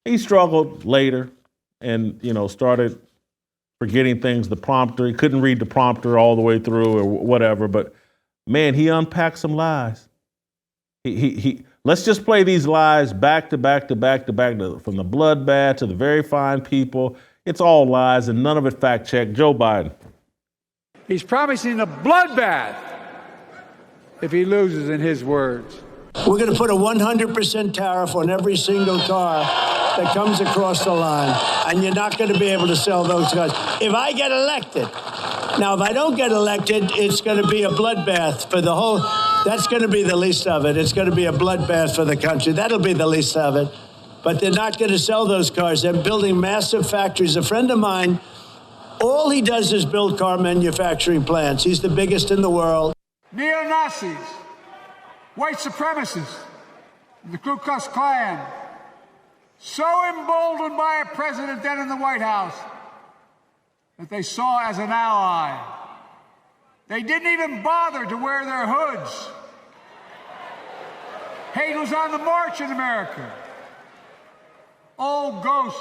He struggled later and, started forgetting things, the prompter. He couldn't read the prompter all the way through or whatever, but man, he unpacked some lies. Let's just play these lies back to back to back to back, from the bloodbath to the very fine people. It's all lies and none of it fact checked. Joe Biden. He's promising a bloodbath if he loses, in his words. We're going to put a 100% tariff on every single car that comes across the line, and you're not going to be able to sell those cars. If I get elected, now if I don't get elected, it's going to be a bloodbath for the whole, that's going to be the least of it. It's going to be a bloodbath for the country. That'll be the least of it. But they're not going to sell those cars. They're building massive factories. A friend of mine, all he does is build car manufacturing plants. He's the biggest in the world. Neo-Nazis, white supremacists, the Ku Klux Klan, so emboldened by a president then in the White House that they saw as an ally. They didn't even bother to wear their hoods. Hate was on the march in America. Old ghosts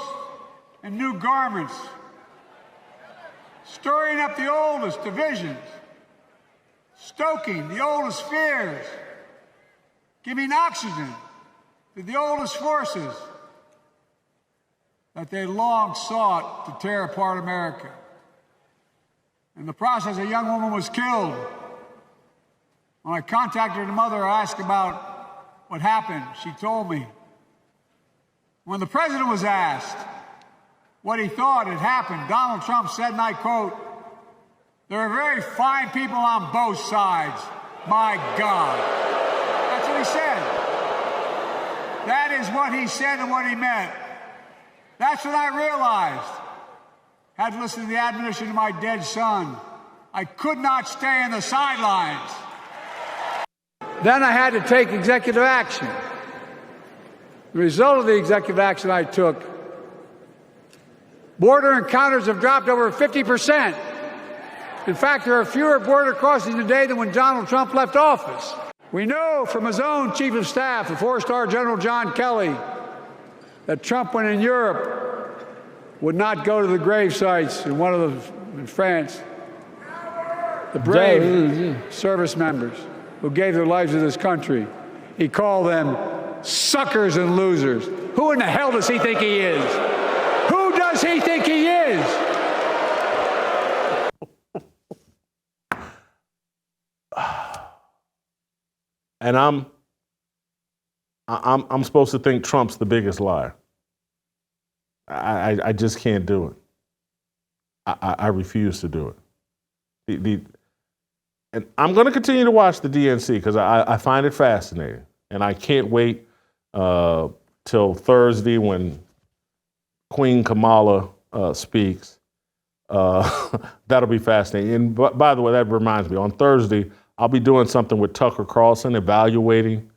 and new garments, stirring up the oldest divisions, stoking the oldest fears, giving oxygen to the oldest forces that they long sought to tear apart America. In the process, a young woman was killed. When I contacted her mother, I asked about what happened. She told me. When the president was asked what he thought had happened, Donald Trump said, and I quote, "There are very fine people on both sides. My God." That's what he said. That is what he said and what he meant. That's when I realized, had to listen to the admonition of my dead son, I could not stay in the sidelines. Then I had to take executive action. The result of the executive action I took, border encounters have dropped over 50%. In fact, there are fewer border crossings today than when Donald Trump left office. We know from his own chief of staff, the 4-star General John Kelly, that Trump, when in Europe, would not go to the grave sites in France. The brave service members who gave their lives to this country. He called them suckers and losers. Who in the hell does he think he is? Who does he think he is? And I'm supposed to think Trump's the biggest liar. I just can't do it. I refuse to do it. And I'm going to continue to watch the DNC because I find it fascinating. And I can't wait till Thursday when Queen Kamala speaks. That'll be fascinating. And by the way, that reminds me, on Thursday, I'll be doing something with Tucker Carlson, evaluating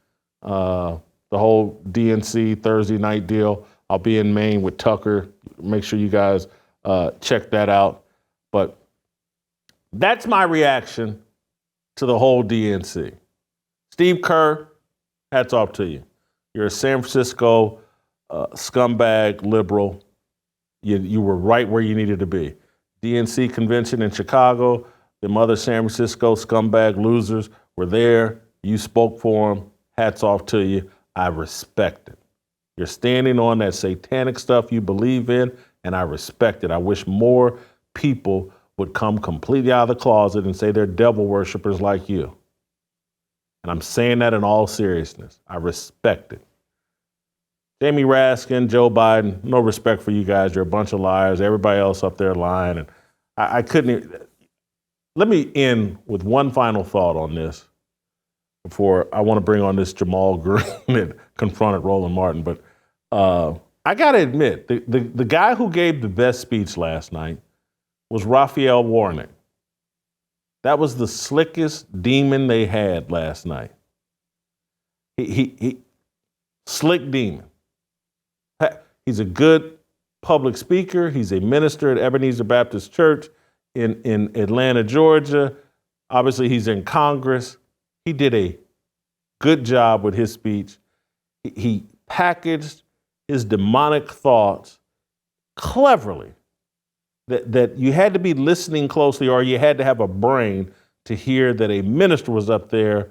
the whole DNC Thursday night deal. I'll be in Maine with Tucker. Make sure you guys check that out. But that's my reaction to the whole DNC. Steve Kerr, hats off to you. You're a San Francisco scumbag liberal. You were right where you needed to be. DNC convention in Chicago, them other San Francisco scumbag losers were there. You spoke for them. Hats off to you. I respect it. You're standing on that satanic stuff you believe in, and I respect it. I wish more people would come completely out of the closet and say they're devil worshipers like you. And I'm saying that in all seriousness. I respect it. Jamie Raskin, Joe Biden, no respect for you guys. You're a bunch of liars. Everybody else up there lying. And I couldn't. Let me end with one final thought on this before I want to bring on this Jamal Green that confronted Roland Martin. But I got to admit, the guy who gave the best speech last night was Raphael Warnock. That was the slickest demon they had last night. He slick demon. He's a good public speaker. He's a minister at Ebenezer Baptist Church in Atlanta, Georgia. Obviously, he's in Congress. He did a good job with his speech. He packaged his demonic thoughts cleverly, that you had to be listening closely or you had to have a brain to hear that a minister was up there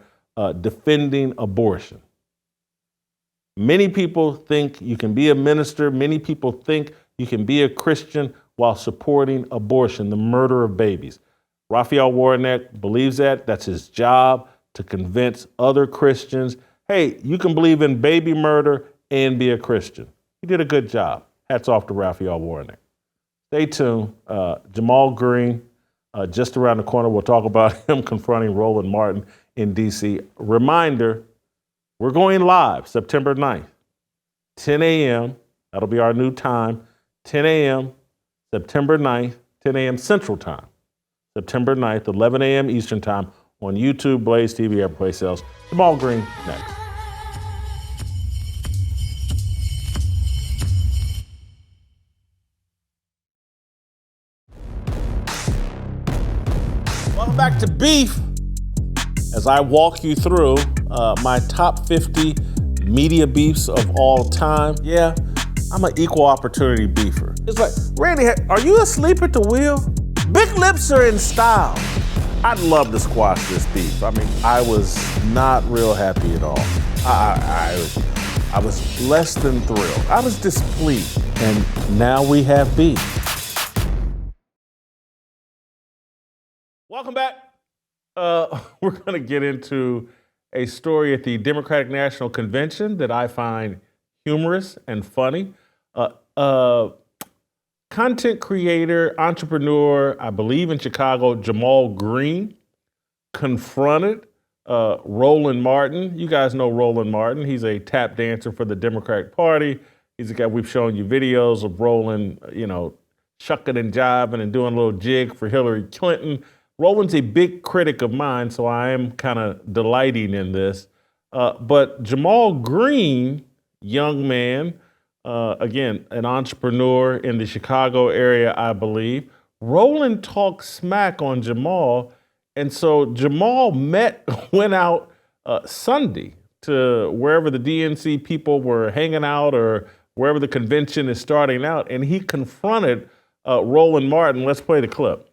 defending abortion. Many people think you can be a minister. Many people think you can be a Christian while supporting abortion, the murder of babies. Raphael Warnock believes that. That's his job, to convince other Christians, hey, you can believe in baby murder and be a Christian. He did a good job. Hats off to Raphael Warnock. Stay tuned. Jamal Green, just around the corner. We'll talk about him confronting Roland Martin in D.C. Reminder, we're going live September 9th, 10 a.m. That'll be our new time, 10 a.m., September 9th, 10 a.m. Central Time. September 9th, 11 a.m. Eastern Time on YouTube, Blaze TV, every place else. Jamal Green, next. Welcome back to Beef. As I walk you through my top 50 media beefs of all time. Yeah, I'm an equal opportunity beefer. It's like, Randy, are you asleep at the wheel? Big lips are in style. I'd love to squash this beef. I mean, I was not real happy at all. I was less than thrilled. I was displeased. And now we have beef. Welcome back. We're going to get into a story at the Democratic National Convention that I find humorous and funny. Content creator, entrepreneur, I believe in Chicago, Jamal Green, confronted Roland Martin. You guys know Roland Martin. He's a tap dancer for the Democratic Party. He's a guy, we've shown you videos of Roland, shucking and jiving and doing a little jig for Hillary Clinton. Roland's a big critic of mine, so I am kind of delighting in this. But Jamal Green, young man, again, an entrepreneur in the Chicago area, I believe. Roland talked smack on Jamal, and so Jamal went out Sunday to wherever the DNC people were hanging out or wherever the convention is starting out, and he confronted Roland Martin. Let's play the clip.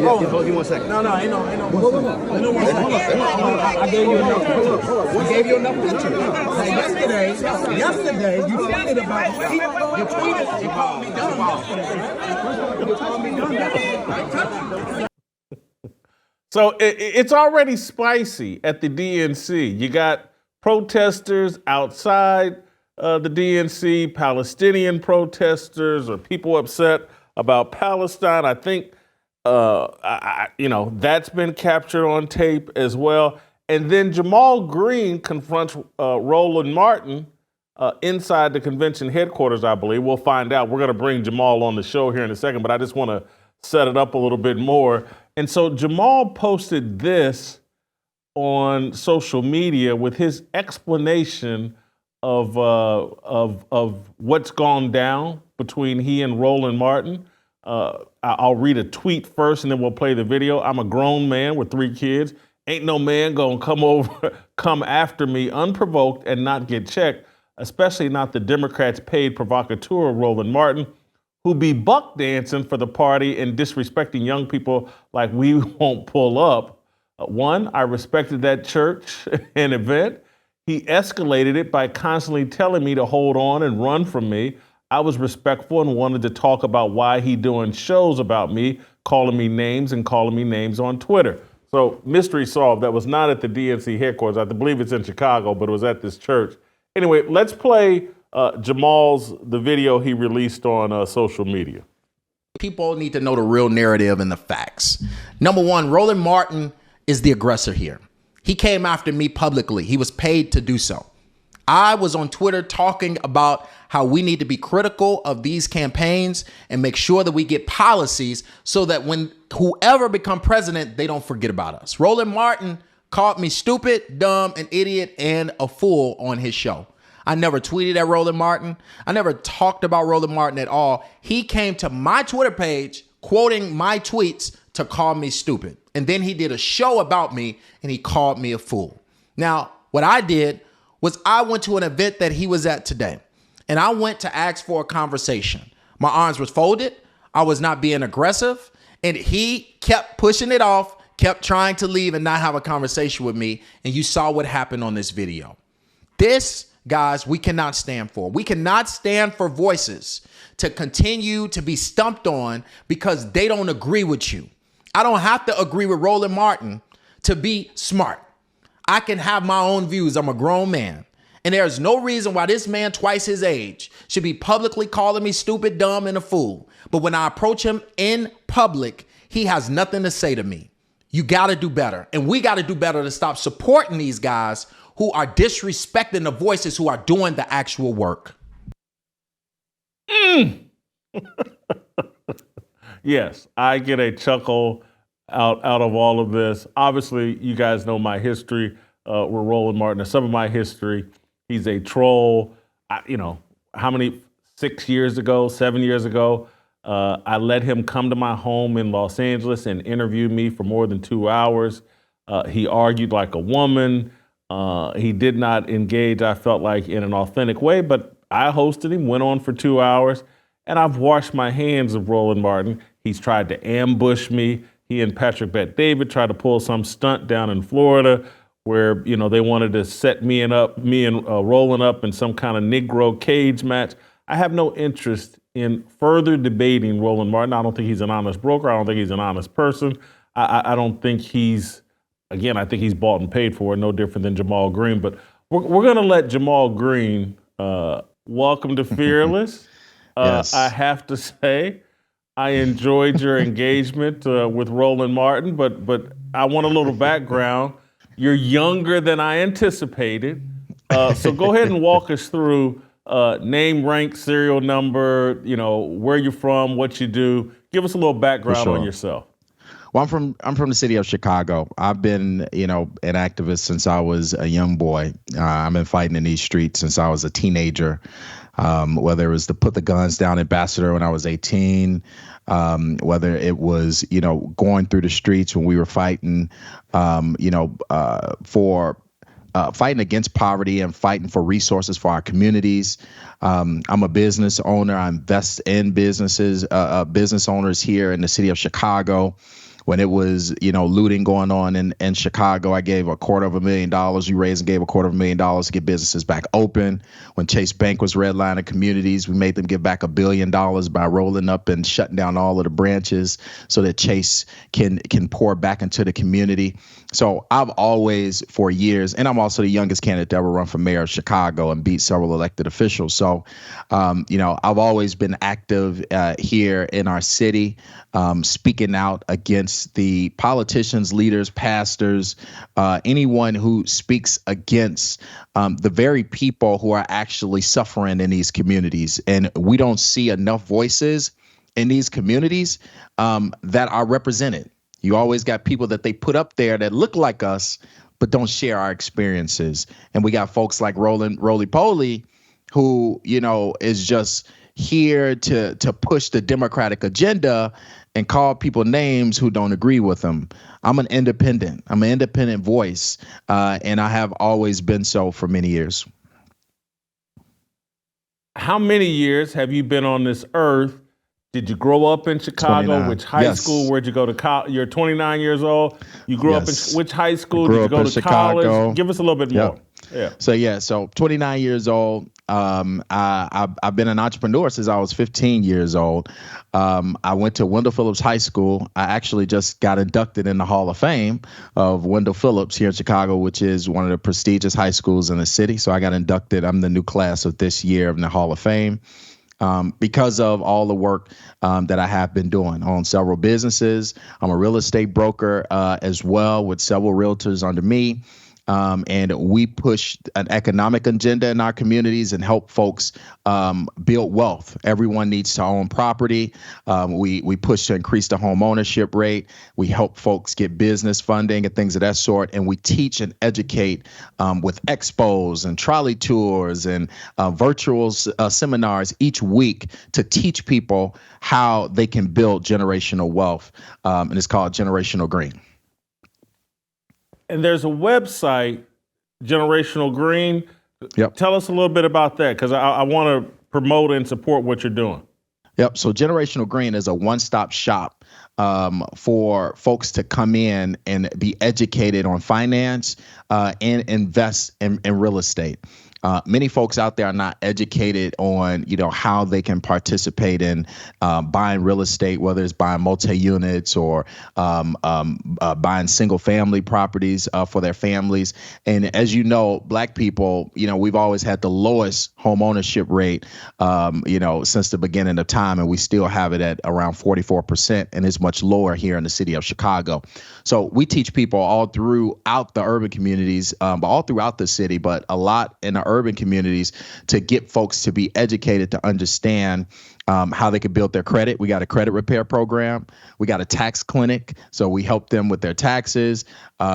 Give me 1 second. No, ain't no 1 second. I gave you enough pictures. I gave you enough pictures. Now, yesterday, you tweeted about me. You tweeted and called me dumb yesterday. You called me dumb yesterday. So it's already spicy at the DNC. You got protesters outside the DNC, Palestinian protesters, or people upset about Palestine. I think that's been captured on tape as well. And then Jamal Green confronts Roland Martin inside the convention headquarters, I believe. We'll find out. We're going to bring Jamal on the show here in a second, but I just want to set it up a little bit more. And so Jamal posted this on social media with his explanation of what's gone down between he and Roland Martin. I'll read a tweet first and then we'll play the video. I'm a grown man with 3 kids. Ain't no man gonna come after me unprovoked and not get checked, especially not the Democrats' paid provocateur, Roland Martin, who be buck dancing for the party and disrespecting young people like we won't pull up. One, I respected that church and event. He escalated it by constantly telling me to hold on and run from me. I was respectful and wanted to talk about why he doing shows about me, calling me names and calling me names on Twitter. So mystery solved. That was not at the DNC headquarters. I believe it's in Chicago, but it was at this church Anyway, let's play the video he released on social media. People need to know the real narrative and the facts. Number one, Roland Martin is the aggressor here. He came after me publicly. He was paid to do so. I was on Twitter talking about how we need to be critical of these campaigns and make sure that we get policies so that when whoever become president, they don't forget about us. Roland Martin called me stupid, dumb, an idiot, and a fool on his show. I never tweeted at Roland Martin. I never talked about Roland Martin at all. He came to my Twitter page quoting my tweets to call me stupid. And then he did a show about me and he called me a fool. Now, what I did was I went to an event that he was at today and I went to ask for a conversation. My arms were folded. I was not being aggressive and he kept pushing it off, kept trying to leave and not have a conversation with me. And you saw what happened on this video. This, guys, we cannot stand for. We cannot stand for voices to continue to be stumped on because they don't agree with you. I don't have to agree with Roland Martin to be smart. I can have my own views. I'm a grown man. And there's no reason why this man twice his age should be publicly calling me stupid, dumb, and a fool. But when I approach him in public, he has nothing to say to me. You got to do better. And we got to do better to stop supporting these guys who are disrespecting the voices who are doing the actual work. Yes, I get a chuckle out of all of this. Obviously, you guys know my history with Roland Martin. And some of my history, he's a troll. 6 years ago, 7 years ago, I let him come to my home in Los Angeles and interview me for more than 2 hours. He argued like a woman. He did not engage, I felt like, in an authentic way, but I hosted him, went on for 2 hours, and I've washed my hands of Roland Martin. He's tried to ambush me. He and Patrick Bet-David tried to pull some stunt down in Florida where, they wanted to set me and Roland up in some kind of Negro cage match. I have no interest in further debating Roland Martin. I don't think he's an honest broker. I don't think he's an honest person. I don't think I think he's bought and paid for it, no different than Jamal Green. But we're going to let Jamal Green welcome to Fearless. Yes. I have to say, I enjoyed your engagement with Roland Martin, but I want a little background. You're younger than I anticipated. So go ahead and walk us through name, rank, serial number, where you're from, what you do. Give us a little background on yourself. Well, I'm from the city of Chicago. I've been, an activist since I was a young boy. I've been fighting in these streets since I was a teenager. Whether it was to put the guns down Ambassador when I was 18, whether it was, going through the streets when we were fighting, for fighting against poverty and fighting for resources for our communities. I'm a business owner. I invest in businesses, business owners here in the city of Chicago. When it was, looting going on in Chicago, I gave $250,000. We raised and gave $250,000 to get businesses back open. When Chase Bank was redlining communities, we made them give back $1 billion by rolling up and shutting down all of the branches so that Chase can pour back into the community. So I've always, for years, and I'm also the youngest candidate to ever run for mayor of Chicago and beat several elected officials. So, I've always been active here in our city, speaking out against the politicians, leaders, pastors, anyone who speaks against the very people who are actually suffering in these communities. And we don't see enough voices in these communities that are represented. You always got people that they put up there that look like us, but don't share our experiences. And we got folks like Roland Roly-Poly, who, is just here to push the Democratic agenda and call people names who don't agree with them. I'm an independent voice, and I have always been so for many years. How many years have you been on this earth? Did you grow up in Chicago? 29. Which high school? Where'd you go to college? You're 29 years old. You grew up in which high school? Did you go to Chicago. college? Give us a little bit more. So 29 years old. I've been an entrepreneur since I was 15 years old. I went to Wendell Phillips High School. I actually just got inducted in the Hall of Fame of Wendell Phillips here in Chicago, which is one of the prestigious high schools in the city. So I got inducted. I'm the new class of this year in the Hall of Fame. Because of all the work that I have been doing on several businesses. I'm a real estate broker as well with several realtors under me. And we push an economic agenda in our communities and help folks build wealth. Everyone needs to own property. We push to increase the home ownership rate. We help folks get business funding and things of that sort. And we teach and educate with expos and trolley tours and virtual seminars each week to teach people how they can build generational wealth. And it's called Generational Green. And there's a website, Generational Green. Yep. Tell us a little bit about that, because I want to promote and support what you're doing. Yep. So Generational Green is a one-stop shop for folks to come in and be educated on finance and invest in real estate. Many folks out there are not educated on, how they can participate in buying real estate, whether it's buying multi-units or buying single-family properties for their families. And as you know, Black people, we've always had the lowest home ownership rate, since the beginning of time, and we still have it at around 44%, and it's much lower here in the city of Chicago. So we teach people all throughout the urban communities, but all throughout the city, but a lot in the urban communities to get folks to be educated to understand how they can build their credit. We got a credit repair program. We got a tax clinic, so we help them with their taxes.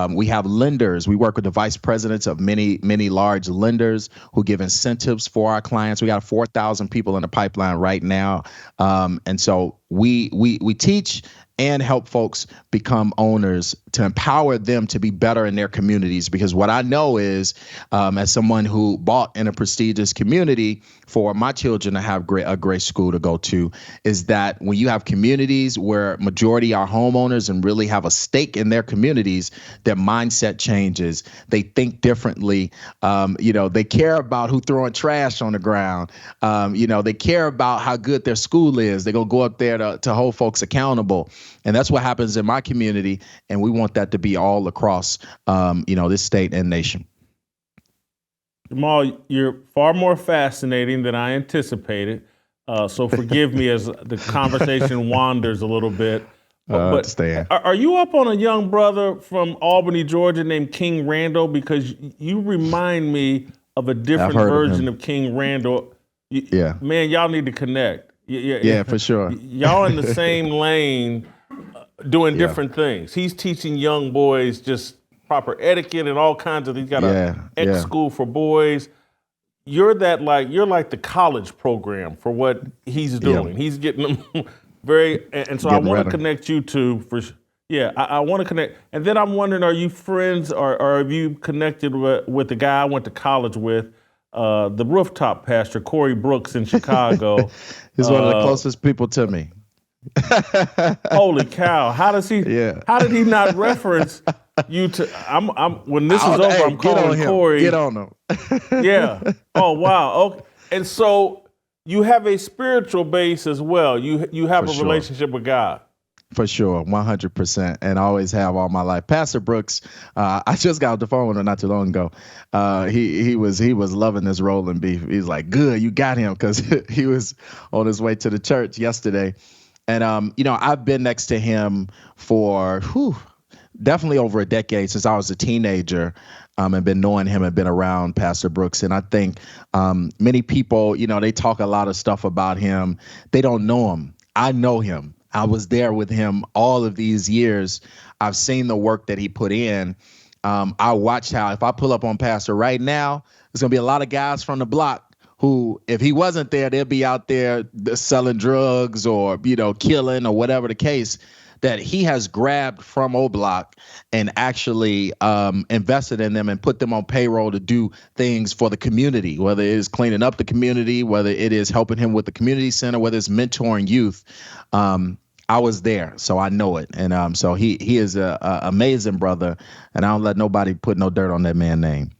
We have lenders. We work with the vice presidents of many large lenders who give incentives for our clients. We got 4,000 people in the pipeline right now, and so we teach and help folks become owners to empower them to be better in their communities. Because what I know is, as someone who bought in a prestigious community for my children to have a great school to go to, is that when you have communities where majority are homeowners and really have a stake in their communities, their mindset changes. They think differently. They care about who throwing trash on the ground. They care about how good their school is. They're going to go up there to hold folks accountable. And that's what happens in my community. And we want that to be all across, this state and nation. Jamal, you're far more fascinating than I anticipated. So forgive me as the conversation wanders a little bit. But are you up on a young brother from Albany, Georgia named King Randall? Because you remind me of a different version of King Randall. Yeah. Man, y'all need to connect. Yeah, for sure. Y'all in the same lane doing different things. He's teaching young boys just proper etiquette and all kinds of things. He's got a school for boys. You're like the college program for what he's doing. He's getting them and so I want to connect you two I want to connect. And then I'm wondering, are you friends or have you connected with the guy I went to college with, the rooftop pastor, Corey Brooks in Chicago? He's one of the closest people to me. Holy cow. How did he not reference you to when this is over, I'm calling Corey. Get on him. Yeah. Oh wow. Okay. And so you have a spiritual base as well. You have a relationship with God. For sure, 100%, and I always have all my life. Pastor Brooks, I just got off the phone with him not too long ago. He was loving this rolling beef. He's like, good, you got him, because he was on his way to the church yesterday. And, I've been next to him for definitely over a decade, since I was a teenager, and been knowing him and been around Pastor Brooks. And I think many people, they talk a lot of stuff about him. They don't know him. I know him. I was there with him all of these years. I've seen the work that he put in. I watched how, if I pull up on Pastor right now, there's going to be a lot of guys from the block who, if he wasn't there, they'll be out there selling drugs or, killing or whatever the case, that he has grabbed from O-Block and actually invested in them and put them on payroll to do things for the community, whether it is cleaning up the community, whether it is helping him with the community center, whether it's mentoring youth. I was there, so I know it. And so he is a amazing brother, and I don't let nobody put no dirt on that man's name.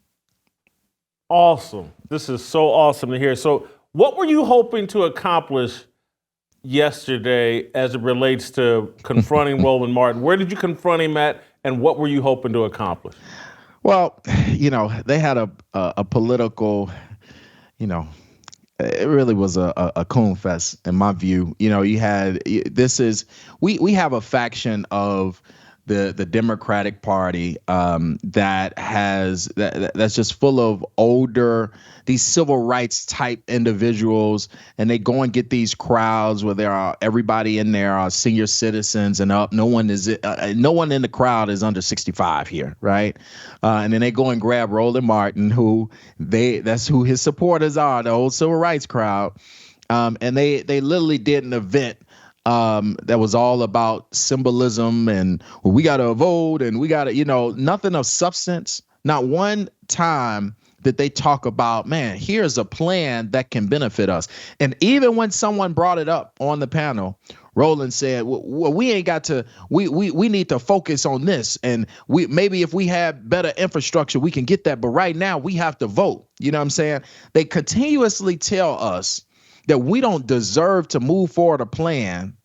Awesome. This is so awesome to hear. So what were you hoping to accomplish yesterday as it relates to confronting Roland Martin? Where did you confront him at, and what were you hoping to accomplish? Well, they had a political, it really was a coon fest in my view. We have a faction of the Democratic Party that's just full of older, these civil rights type individuals, and they go and get these crowds where everybody in there are senior citizens and up. No one in the crowd is under 65 here, right? And then they go and grab Roland Martin, that's who his supporters are, the old civil rights crowd, and they literally did an event that was all about symbolism and we got to vote and we got to, nothing of substance. Not one time did they talk about, man, here's a plan that can benefit us. And even when someone brought it up on the panel, Roland said, well, we ain't got to, we need to focus on this. And maybe if we have better infrastructure, we can get that. But right now we have to vote. You know what I'm saying? They continuously tell us that we don't deserve to move forward a plan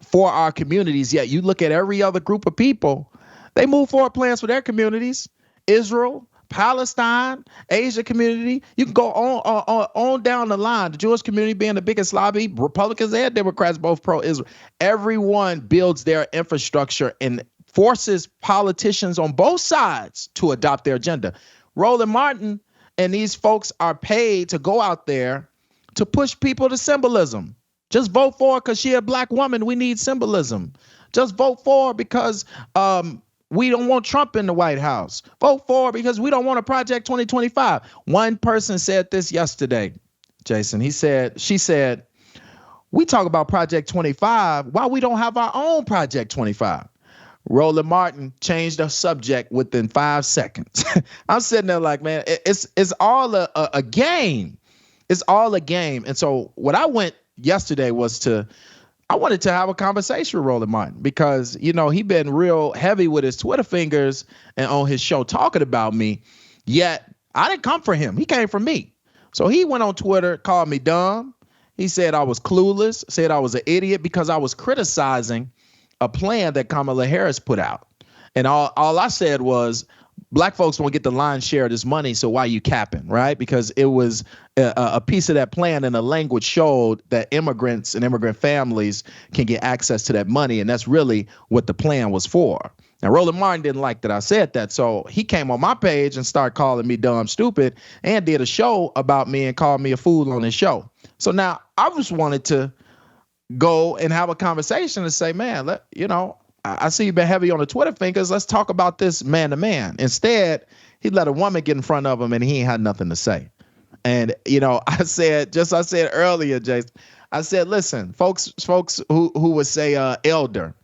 for our communities. Yet you look at every other group of people, they move forward plans for their communities. Israel, Palestine, Asia community. You can go on down the line. The Jewish community being the biggest lobby, Republicans and Democrats both pro-Israel. Everyone builds their infrastructure and forces politicians on both sides to adopt their agenda. Roland Martin and these folks are paid to go out there to push people to symbolism. Just vote for her because she's a black woman. We need symbolism. Just vote for her because we don't want Trump in the White House. Vote for her because we don't want a Project 2025. One person said this yesterday, Jason. She said, we talk about Project 25 while we don't have our own Project 25. Roland Martin changed the subject within 5 seconds. I'm sitting there like, man, it's all a game. It's all a game. And so what I went yesterday was I wanted to have a conversation with Roland Martin because, he been real heavy with his Twitter fingers and on his show talking about me. Yet I didn't come for him. He came for me. So he went on Twitter, called me dumb. He said I was clueless, said I was an idiot because I was criticizing a plan that Kamala Harris put out. And all I said was, black folks won't get the lion's share of this money, so why you capping, right? Because it was a piece of that plan, and the language showed that immigrants and immigrant families can get access to that money, and that's really what the plan was for. Now, Roland Martin didn't like that I said that, so he came on my page and started calling me dumb, stupid, and did a show about me and called me a fool on his show. So now I just wanted to go and have a conversation and say, man, I see you've been heavy on the Twitter fingers. Let's talk about this man to man. Instead, he let a woman get in front of him and he ain't had nothing to say. And, I said earlier, Jason, I said, listen, folks who would say elder.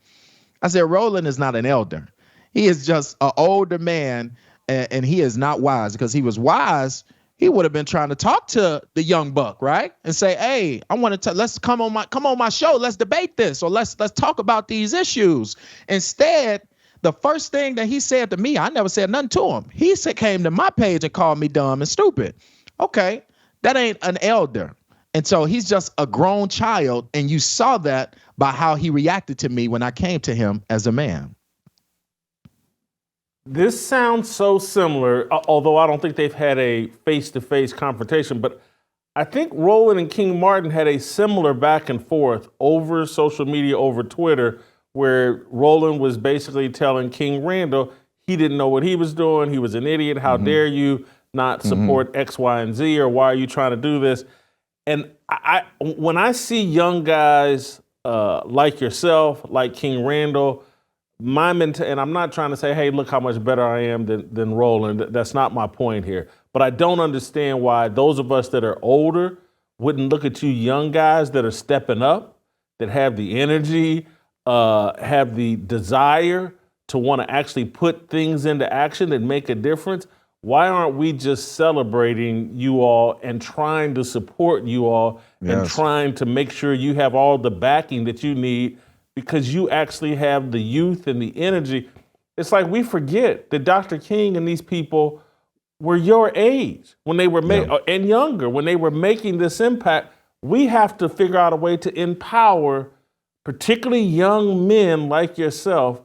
I said, Roland is not an elder. He is just an older man and he is not wise, because he was wise, he would have been trying to talk to the young buck, right? And say, hey, I want to let's come on my show. Let's debate this, or let's talk about these issues. Instead, the first thing that he said to me, I never said nothing to him. He came to my page and called me dumb and stupid. Okay, that ain't an elder. And so he's just a grown child. And you saw that by how he reacted to me when I came to him as a man. This sounds so similar, although I don't think they've had a face-to-face confrontation, but I think Roland and King Martin had a similar back and forth over social media, over Twitter, where Roland was basically telling King Randall he didn't know what he was doing. He was an idiot. How dare you not support X, Y, and Z, or why are you trying to do this? And when I see young guys like yourself, like King Randall, and I'm not trying to say, hey, look how much better I am than Roland. That's not my point here. But I don't understand why those of us that are older wouldn't look at you young guys that are stepping up, that have the energy, have the desire to want to actually put things into action and make a difference. Why aren't we just celebrating you all and trying to support you all and trying to make sure you have all the backing that you need, because you actually have the youth and the energy? It's like we forget that Dr. King and these people were your age when they were and younger when they were making this impact. We have to figure out a way to empower, particularly young men like yourself.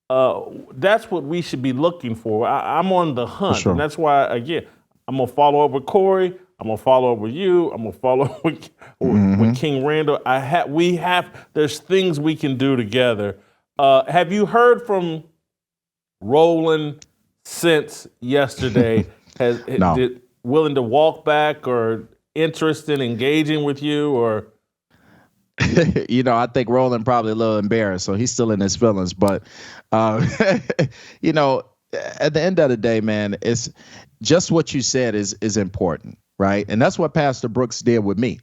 That's what we should be looking for. I'm on the hunt, and that's why again I'm gonna follow up with Corey. I'm gonna follow up with you. I'm gonna follow up with King Randall. There's things we can do together. Have you heard from Roland since yesterday? Willing to walk back or interest in engaging with you or? I think Roland probably a little embarrassed, so he's still in his feelings. But, at the end of the day, man, it's just what you said is important, right? And that's what Pastor Brooks did with me.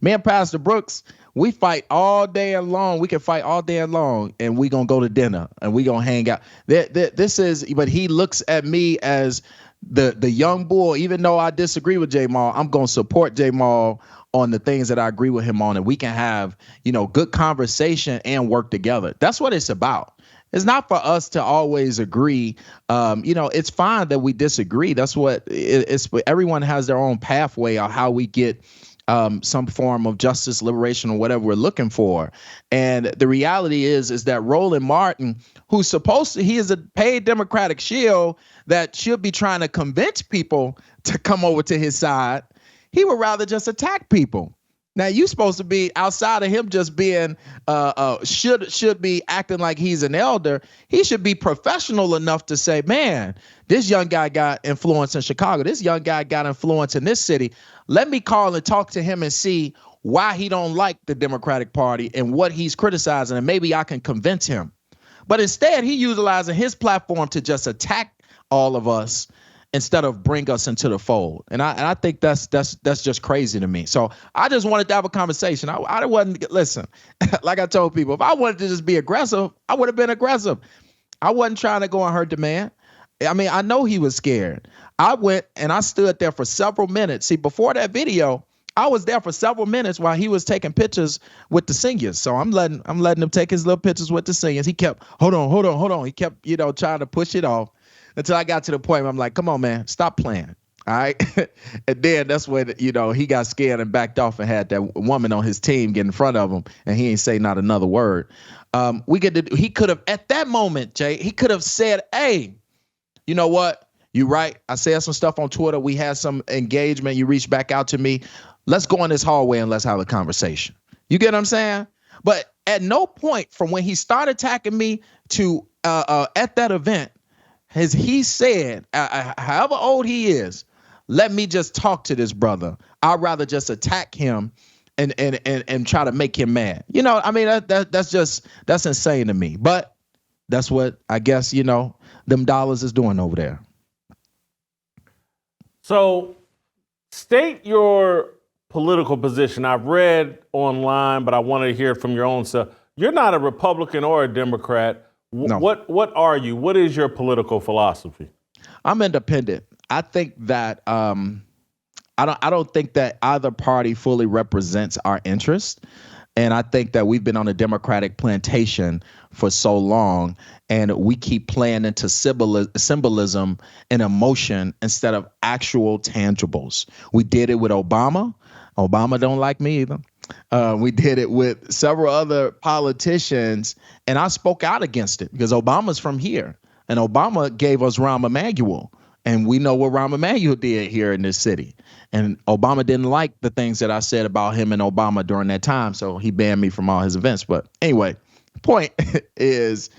Me and Pastor Brooks, we fight all day long. We can fight all day long, and we gonna go to dinner and we gonna hang out. But he looks at me as the young bull. Even though I disagree with Jamal, I'm gonna support Jamal on the things that I agree with him on, and we can have, good conversation and work together. That's what it's about. It's not for us to always agree. It's fine that we disagree. That's what it's. Everyone has their own pathway of how we get some form of justice, liberation, or whatever we're looking for. And the reality is that Roland Martin, he is a paid Democratic shield that should be trying to convince people to come over to his side. He would rather just attack people. Now, you supposed to be outside of him just being should be acting like he's an elder. He should be professional enough to say, man, this young guy got influence in Chicago. This young guy got influence in this city. Let me call and talk to him and see why he don't like the Democratic Party and what he's criticizing, and maybe I can convince him. But instead, he utilizing his platform to just attack all of us instead of bring us into the fold. And I think that's just crazy to me. So I just wanted to have a conversation. I wasn't, listen, like I told people, if I wanted to just be aggressive, I would have been aggressive. I wasn't trying to go and hurt the man. I mean, I know he was scared. I went and I stood there for several minutes. See, before that video, I was there for several minutes while he was taking pictures with the singers. So I'm letting him take his little pictures with the singers. He kept, hold on. He kept, trying to push it off. Until I got to the point where I'm like, come on, man, stop playing. All right. And then that's when, he got scared and backed off and had that woman on his team get in front of him. And he ain't say not another word. He could have, at that moment, Jay, he could have said, hey, you know what? You right. I said some stuff on Twitter. We had some engagement. You reached back out to me. Let's go in this hallway and let's have a conversation. You get what I'm saying? But at no point from when he started attacking me to at that event, as he said, however old he is, let me just talk to this brother. I'd rather just attack him and try to make him mad. That's insane to me. But that's what I guess, them dollars is doing over there. So state your political position. I've read online, but I wanted to hear it from your own self. You're not a Republican or a Democrat. No. What are you? What is your political philosophy? I'm independent. I think that I don't think that either party fully represents our interest. And I think that we've been on a Democratic plantation for so long, and we keep playing into symbolism and emotion instead of actual tangibles. We did it with Obama. Obama don't like me either. We did it with several other politicians, and I spoke out against it because Obama's from here, and Obama gave us Rahm Emanuel, and we know what Rahm Emanuel did here in this city. And Obama didn't like the things that I said about him and Obama during that time, so he banned me from all his events. But anyway, the point is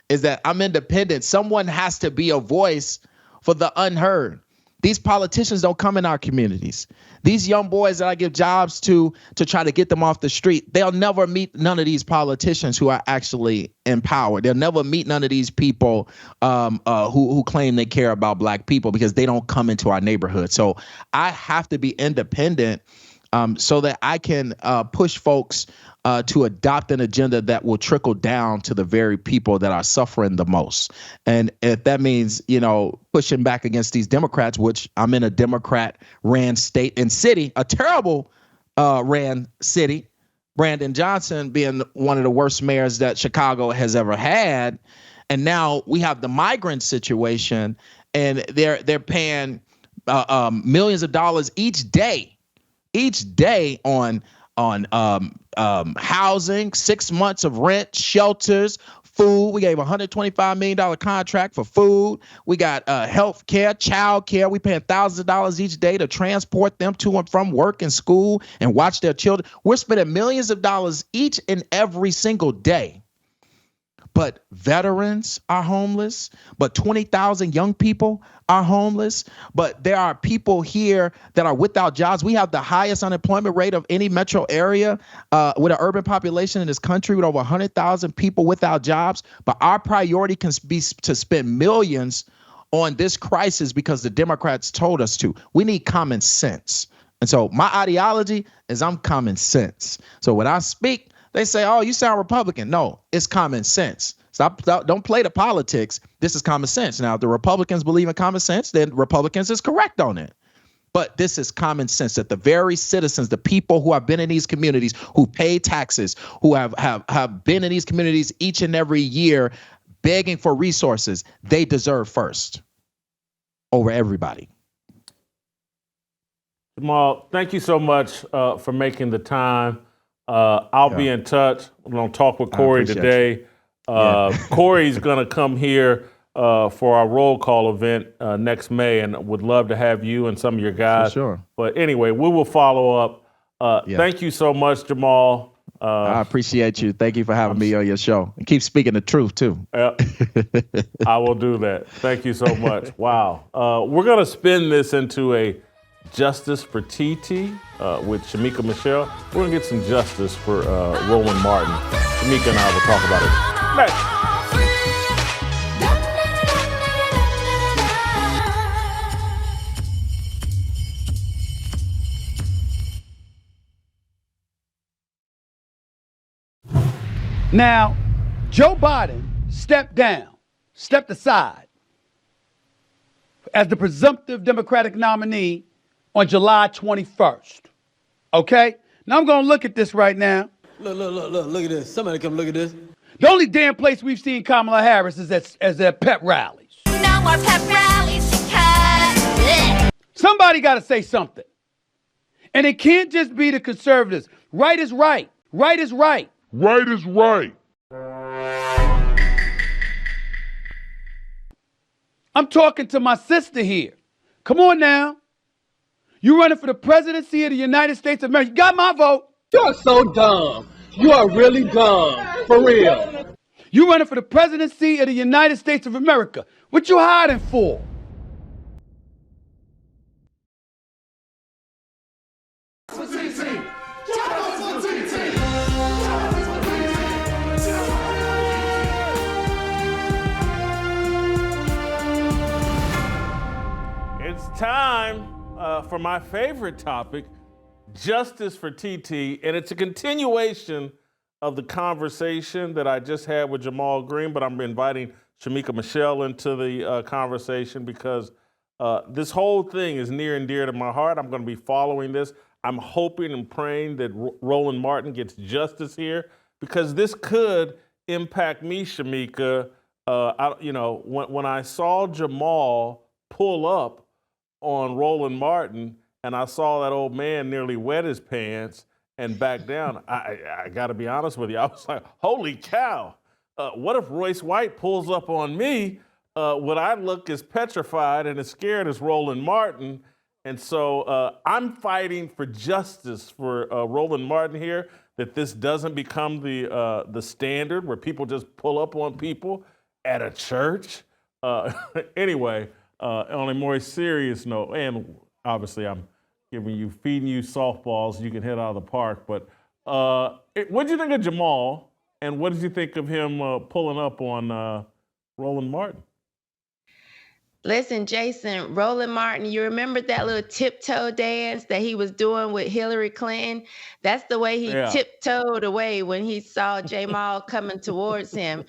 that I'm independent. Someone has to be a voice for the unheard. These politicians don't come in our communities. These young boys that I give jobs to try to get them off the street, they'll never meet none of these politicians who are actually in power. They'll never meet none of these people who claim they care about black people because they don't come into our neighborhood. So I have to be independent so that I can push folks to adopt an agenda that will trickle down to the very people that are suffering the most. And if that means, pushing back against these Democrats, which I'm in a Democrat-ran state and city, a terrible ran city, Brandon Johnson being one of the worst mayors that Chicago has ever had. And now we have the migrant situation, and they're paying millions of dollars each day on housing, 6 months of rent, shelters, food. We gave $125 million contract for food. We got health care, child care. We paying thousands of dollars each day to transport them to and from work and school and watch their children. We're spending millions of dollars each and every single day. But veterans are homeless, but 20,000 young people are homeless, but there are people here that are without jobs. We have the highest unemployment rate of any metro area with an urban population in this country with over 100,000 people without jobs. But our priority can be to spend millions on this crisis because the Democrats told us to. We need common sense. And so my ideology is I'm common sense. So when I speak, they say, oh, you sound Republican. No, it's common sense. Don't play the politics. This is common sense. Now, if the Republicans believe in common sense, then Republicans is correct on it. But this is common sense that the very citizens, the people who have been in these communities, who pay taxes, who have been in these communities each and every year begging for resources, they deserve first over everybody. Jamal, thank you so much for making the time. I'll be in touch. I'm going to talk with Corey today. Corey's going to come here for our roll call event next May, and would love to have you and some of your guys. For sure. But anyway, we will follow up. Thank you so much, Jamal. I appreciate you. Thank you for having me on your show. And keep speaking the truth, too. I will do that. Thank you so much. Wow. We're going to spin this into a Justice for TT with Shemeka Michelle. We're going to get some justice for Roland Martin. Shemeka and I will talk about it next. Now, Joe Biden stepped aside as the presumptive Democratic nominee on July 21st. Okay? Now I'm going to look at this right now. Look at this. Somebody come look at this. The only damn place we've seen Kamala Harris is at pep rallies. No more pep rallies. Somebody got to say something. And it can't just be the conservatives. Right is right. Right is right. Right is right. I'm talking to my sister here. Come on now. You running for the presidency of the United States of America. You got my vote. You're so dumb. You are really dumb. For real. You running for the presidency of the United States of America. What you hiding for? It's time for my favorite topic, Justice for TT, and it's a continuation of the conversation that I just had with Jamal Green, but I'm inviting Shemeka Michelle into the conversation because this whole thing is near and dear to my heart. I'm going to be following this. I'm hoping and praying that Roland Martin gets justice here because this could impact me, Shemeka. When I saw Jamal pull up on Roland Martin and I saw that old man nearly wet his pants and back down, I got to be honest with you. I was like, holy cow. What if Royce White pulls up on me? Would I look as petrified and as scared as Roland Martin? And so I'm fighting for justice for Roland Martin here, that this doesn't become the standard where people just pull up on people at a church. Anyway, on a more serious note, and obviously I'm feeding you softballs you can hit out of the park, but what did you think of Jamal, and what did you think of him pulling up on Roland Martin? Listen, Jason, Roland Martin, you remember that little tiptoe dance that he was doing with Hillary Clinton? That's the way he tiptoed away when he saw Jamal coming towards him.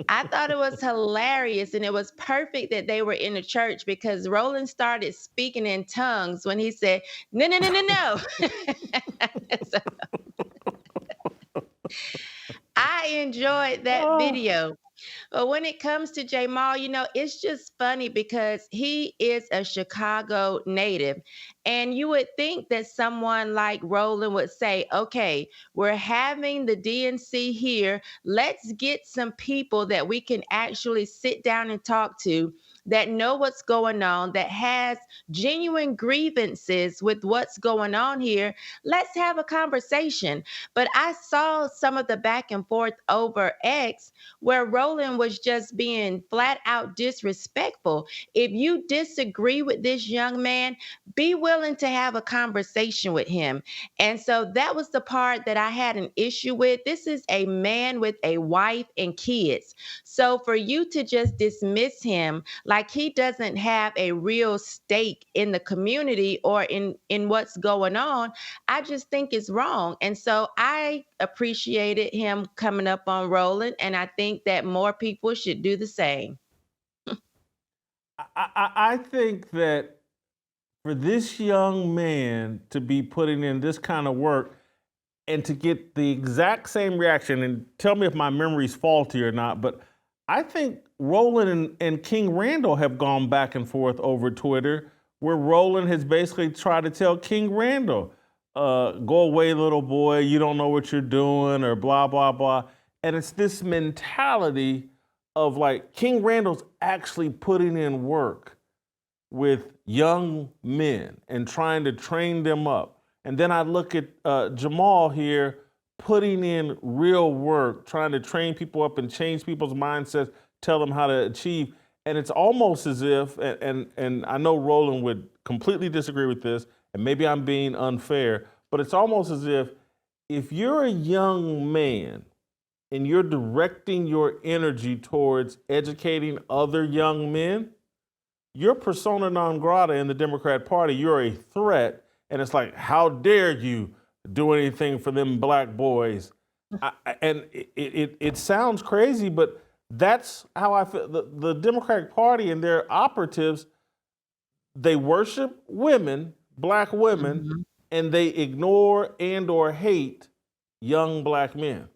I thought it was hilarious, and it was perfect that they were in the church because Roland started speaking in tongues when he said, no, no, no, no, no. So, I enjoyed that video. But when it comes to Jamal, it's just funny because he is a Chicago native. And you would think that someone like Roland would say, okay, we're having the DNC here. Let's get some people that we can actually sit down and talk to, that know what's going on, that has genuine grievances with what's going on here. Let's have a conversation. But I saw some of the back and forth over X where Roland was just being flat out disrespectful. If you disagree with this young man, be willing to have a conversation with him. And so that was the part that I had an issue with. This is a man with a wife and kids. So for you to just dismiss him like he doesn't have a real stake in the community or in what's going on, I just think it's wrong. And so I appreciated him coming up on Roland, and I think that more people should do the same. I think that for this young man to be putting in this kind of work and to get the exact same reaction, and tell me if my memory's faulty or not, but I think Roland and King Randall have gone back and forth over Twitter, where Roland has basically tried to tell King Randall, go away, little boy, you don't know what you're doing, or blah, blah, blah. And it's this mentality of like King Randall's actually putting in work with young men and trying to train them up. And then I look at Jamal here putting in real work, trying to train people up and change people's mindsets, tell them how to achieve. And it's almost as if, and I know Roland would completely disagree with this, and maybe I'm being unfair, but it's almost as if you're a young man and you're directing your energy towards educating other young men, you're persona non grata in the Democrat Party. You're a threat. And it's like, how dare you do anything for them black boys? And it sounds crazy, but that's how I feel. The Democratic Party and their operatives, they worship women, black women, and they ignore and or hate young black men.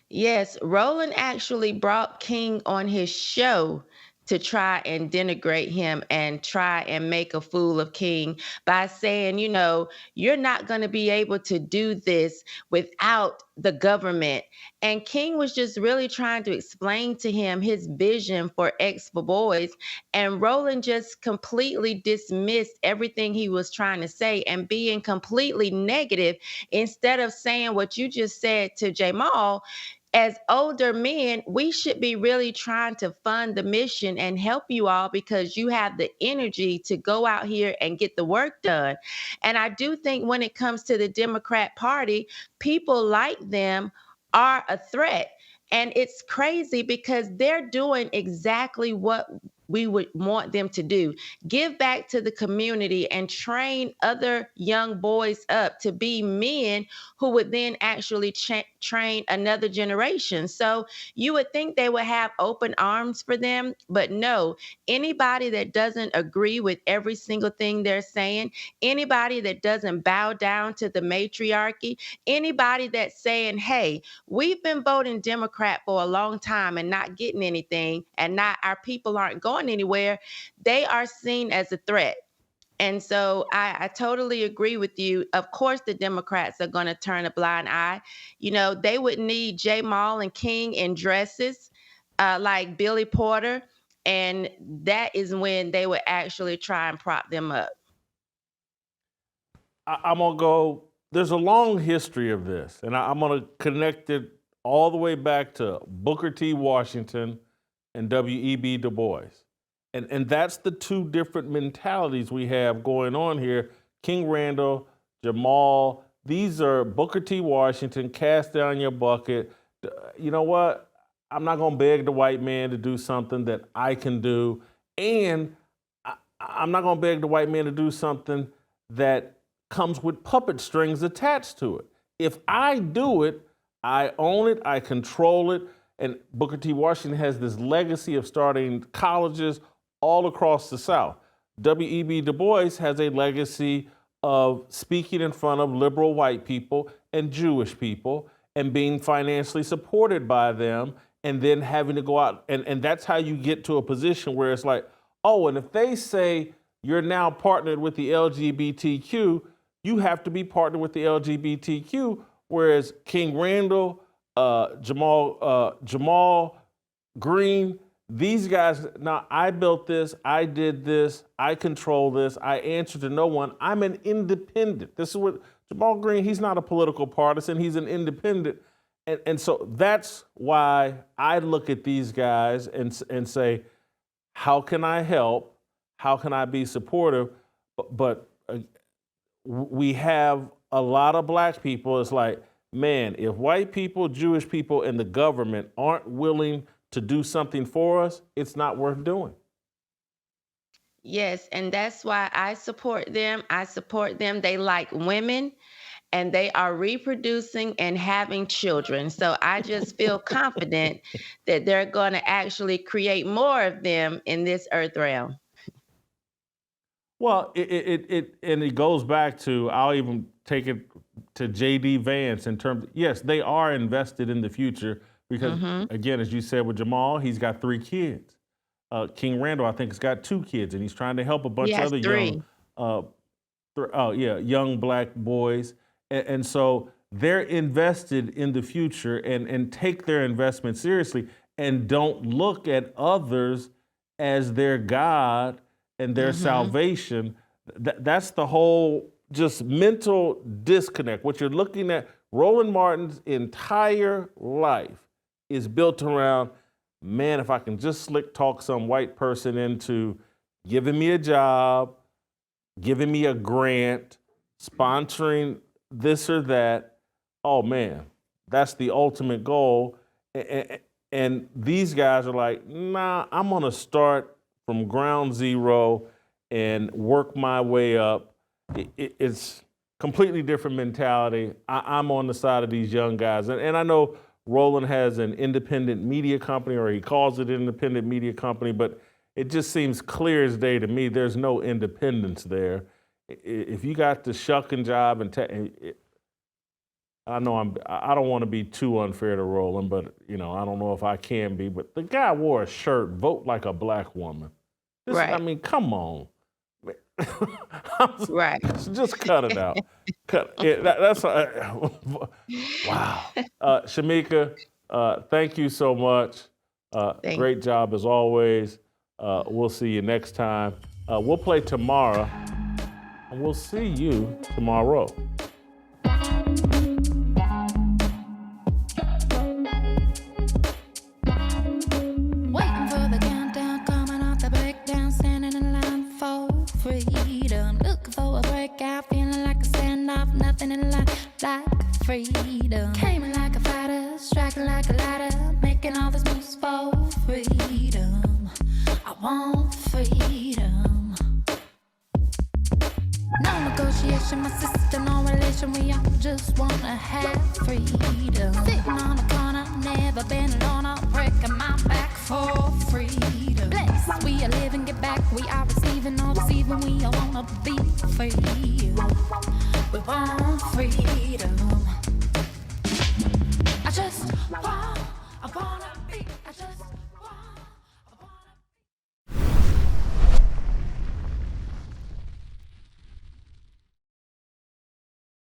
Yes, Roland actually brought King on his show to try and denigrate him and try and make a fool of King by saying, you're not going to be able to do this without the government. And King was just really trying to explain to him his vision for X for Boys. And Roland just completely dismissed everything he was trying to say and being completely negative instead of saying what you just said to Jamal. As older men, we should be really trying to fund the mission and help you all because you have the energy to go out here and get the work done. And I do think when it comes to the Democrat Party, people like them are a threat. And it's crazy because they're doing exactly what we would want them to do. Give back to the community and train other young boys up to be men who would then actually train another generation. So you would think they would have open arms for them, but no. Anybody that doesn't agree with every single thing they're saying, anybody that doesn't bow down to the matriarchy, anybody that's saying, hey, we've been voting Democrat for a long time and not getting anything, and not our people aren't going anywhere, they are seen as a threat. And so I totally agree with you. Of course, the Democrats are going to turn a blind eye. They would need Jamal and King in dresses like Billy Porter. And that is when they would actually try and prop them up. I'm going to go, there's a long history of this, and I'm going to connect it all the way back to Booker T. Washington and W.E.B. Du Bois. And that's the two different mentalities we have going on here. King Randall, Jamal, these are Booker T. Washington, cast down your bucket. You know what? I'm not going to beg the white man to do something that I can do. And I'm not going to beg the white man to do something that comes with puppet strings attached to it. If I do it, I own it, I control it. And Booker T. Washington has this legacy of starting colleges all across the South. W.E.B. Du Bois has a legacy of speaking in front of liberal white people and Jewish people and being financially supported by them and then having to go out. And that's how you get to a position where it's like, oh, and if they say you're now partnered with the LGBTQ, you have to be partnered with the LGBTQ, whereas King Randall, Jamal Green, these guys, now I built this, I did this, I control this, I answer to no one. I'm an independent. This is what Jamal Green, he's not a political partisan, he's an independent. And so that's why I look at these guys and say, how can I help? How can I be supportive? But we have a lot of black people. It's like, man, if white people, Jewish people, and the government aren't willing to do something for us, it's not worth doing. Yes, and that's why I support them. I support them. They like women, and they are reproducing and having children. So I just feel confident that they're going to actually create more of them in this earth realm. Well, it goes back to, I'll even take it to J.D. Vance in terms, yes, they are invested in the future because, again, as you said with Jamal, he's got 3 kids. King Randall, I think, has got 2 kids, and he's trying to help a bunch of other young black boys. And so they're invested in the future and take their investment seriously and don't look at others as their God and their salvation. That's the whole just mental disconnect. What you're looking at, Roland Martin's entire life is built around, man, if I can just slick talk some white person into giving me a job, giving me a grant, sponsoring this or that, oh man, that's the ultimate goal. And these guys are like, nah, I'm gonna start from ground zero and work my way up. It's completely different mentality. I'm on the side of these young guys. And I know Roland has an independent media company, or he calls it an independent media company, but it just seems clear as day to me there's no independence there. If you got the shucking job I know I don't want to be too unfair to Roland, but I don't know if I can be. But the guy wore a shirt, "Vote like a black woman." Right. I mean, come on. Right. Just cut it out. That's wow. Shemeka, thank you so much. Great job as always. We'll see you next time. We'll play tomorrow, and we'll see you tomorrow. Nothing in life like freedom. Came like a fighter, striking like a ladder, making all these moves for freedom. I want freedom. No negotiation, my sister, no relation. We all just wanna have freedom. Sitting on the corner, never been alone. I'm breaking my back for freedom. Blessed, we are living, get back. We are receiving, all deceiving. We all wanna be free. We want freedom.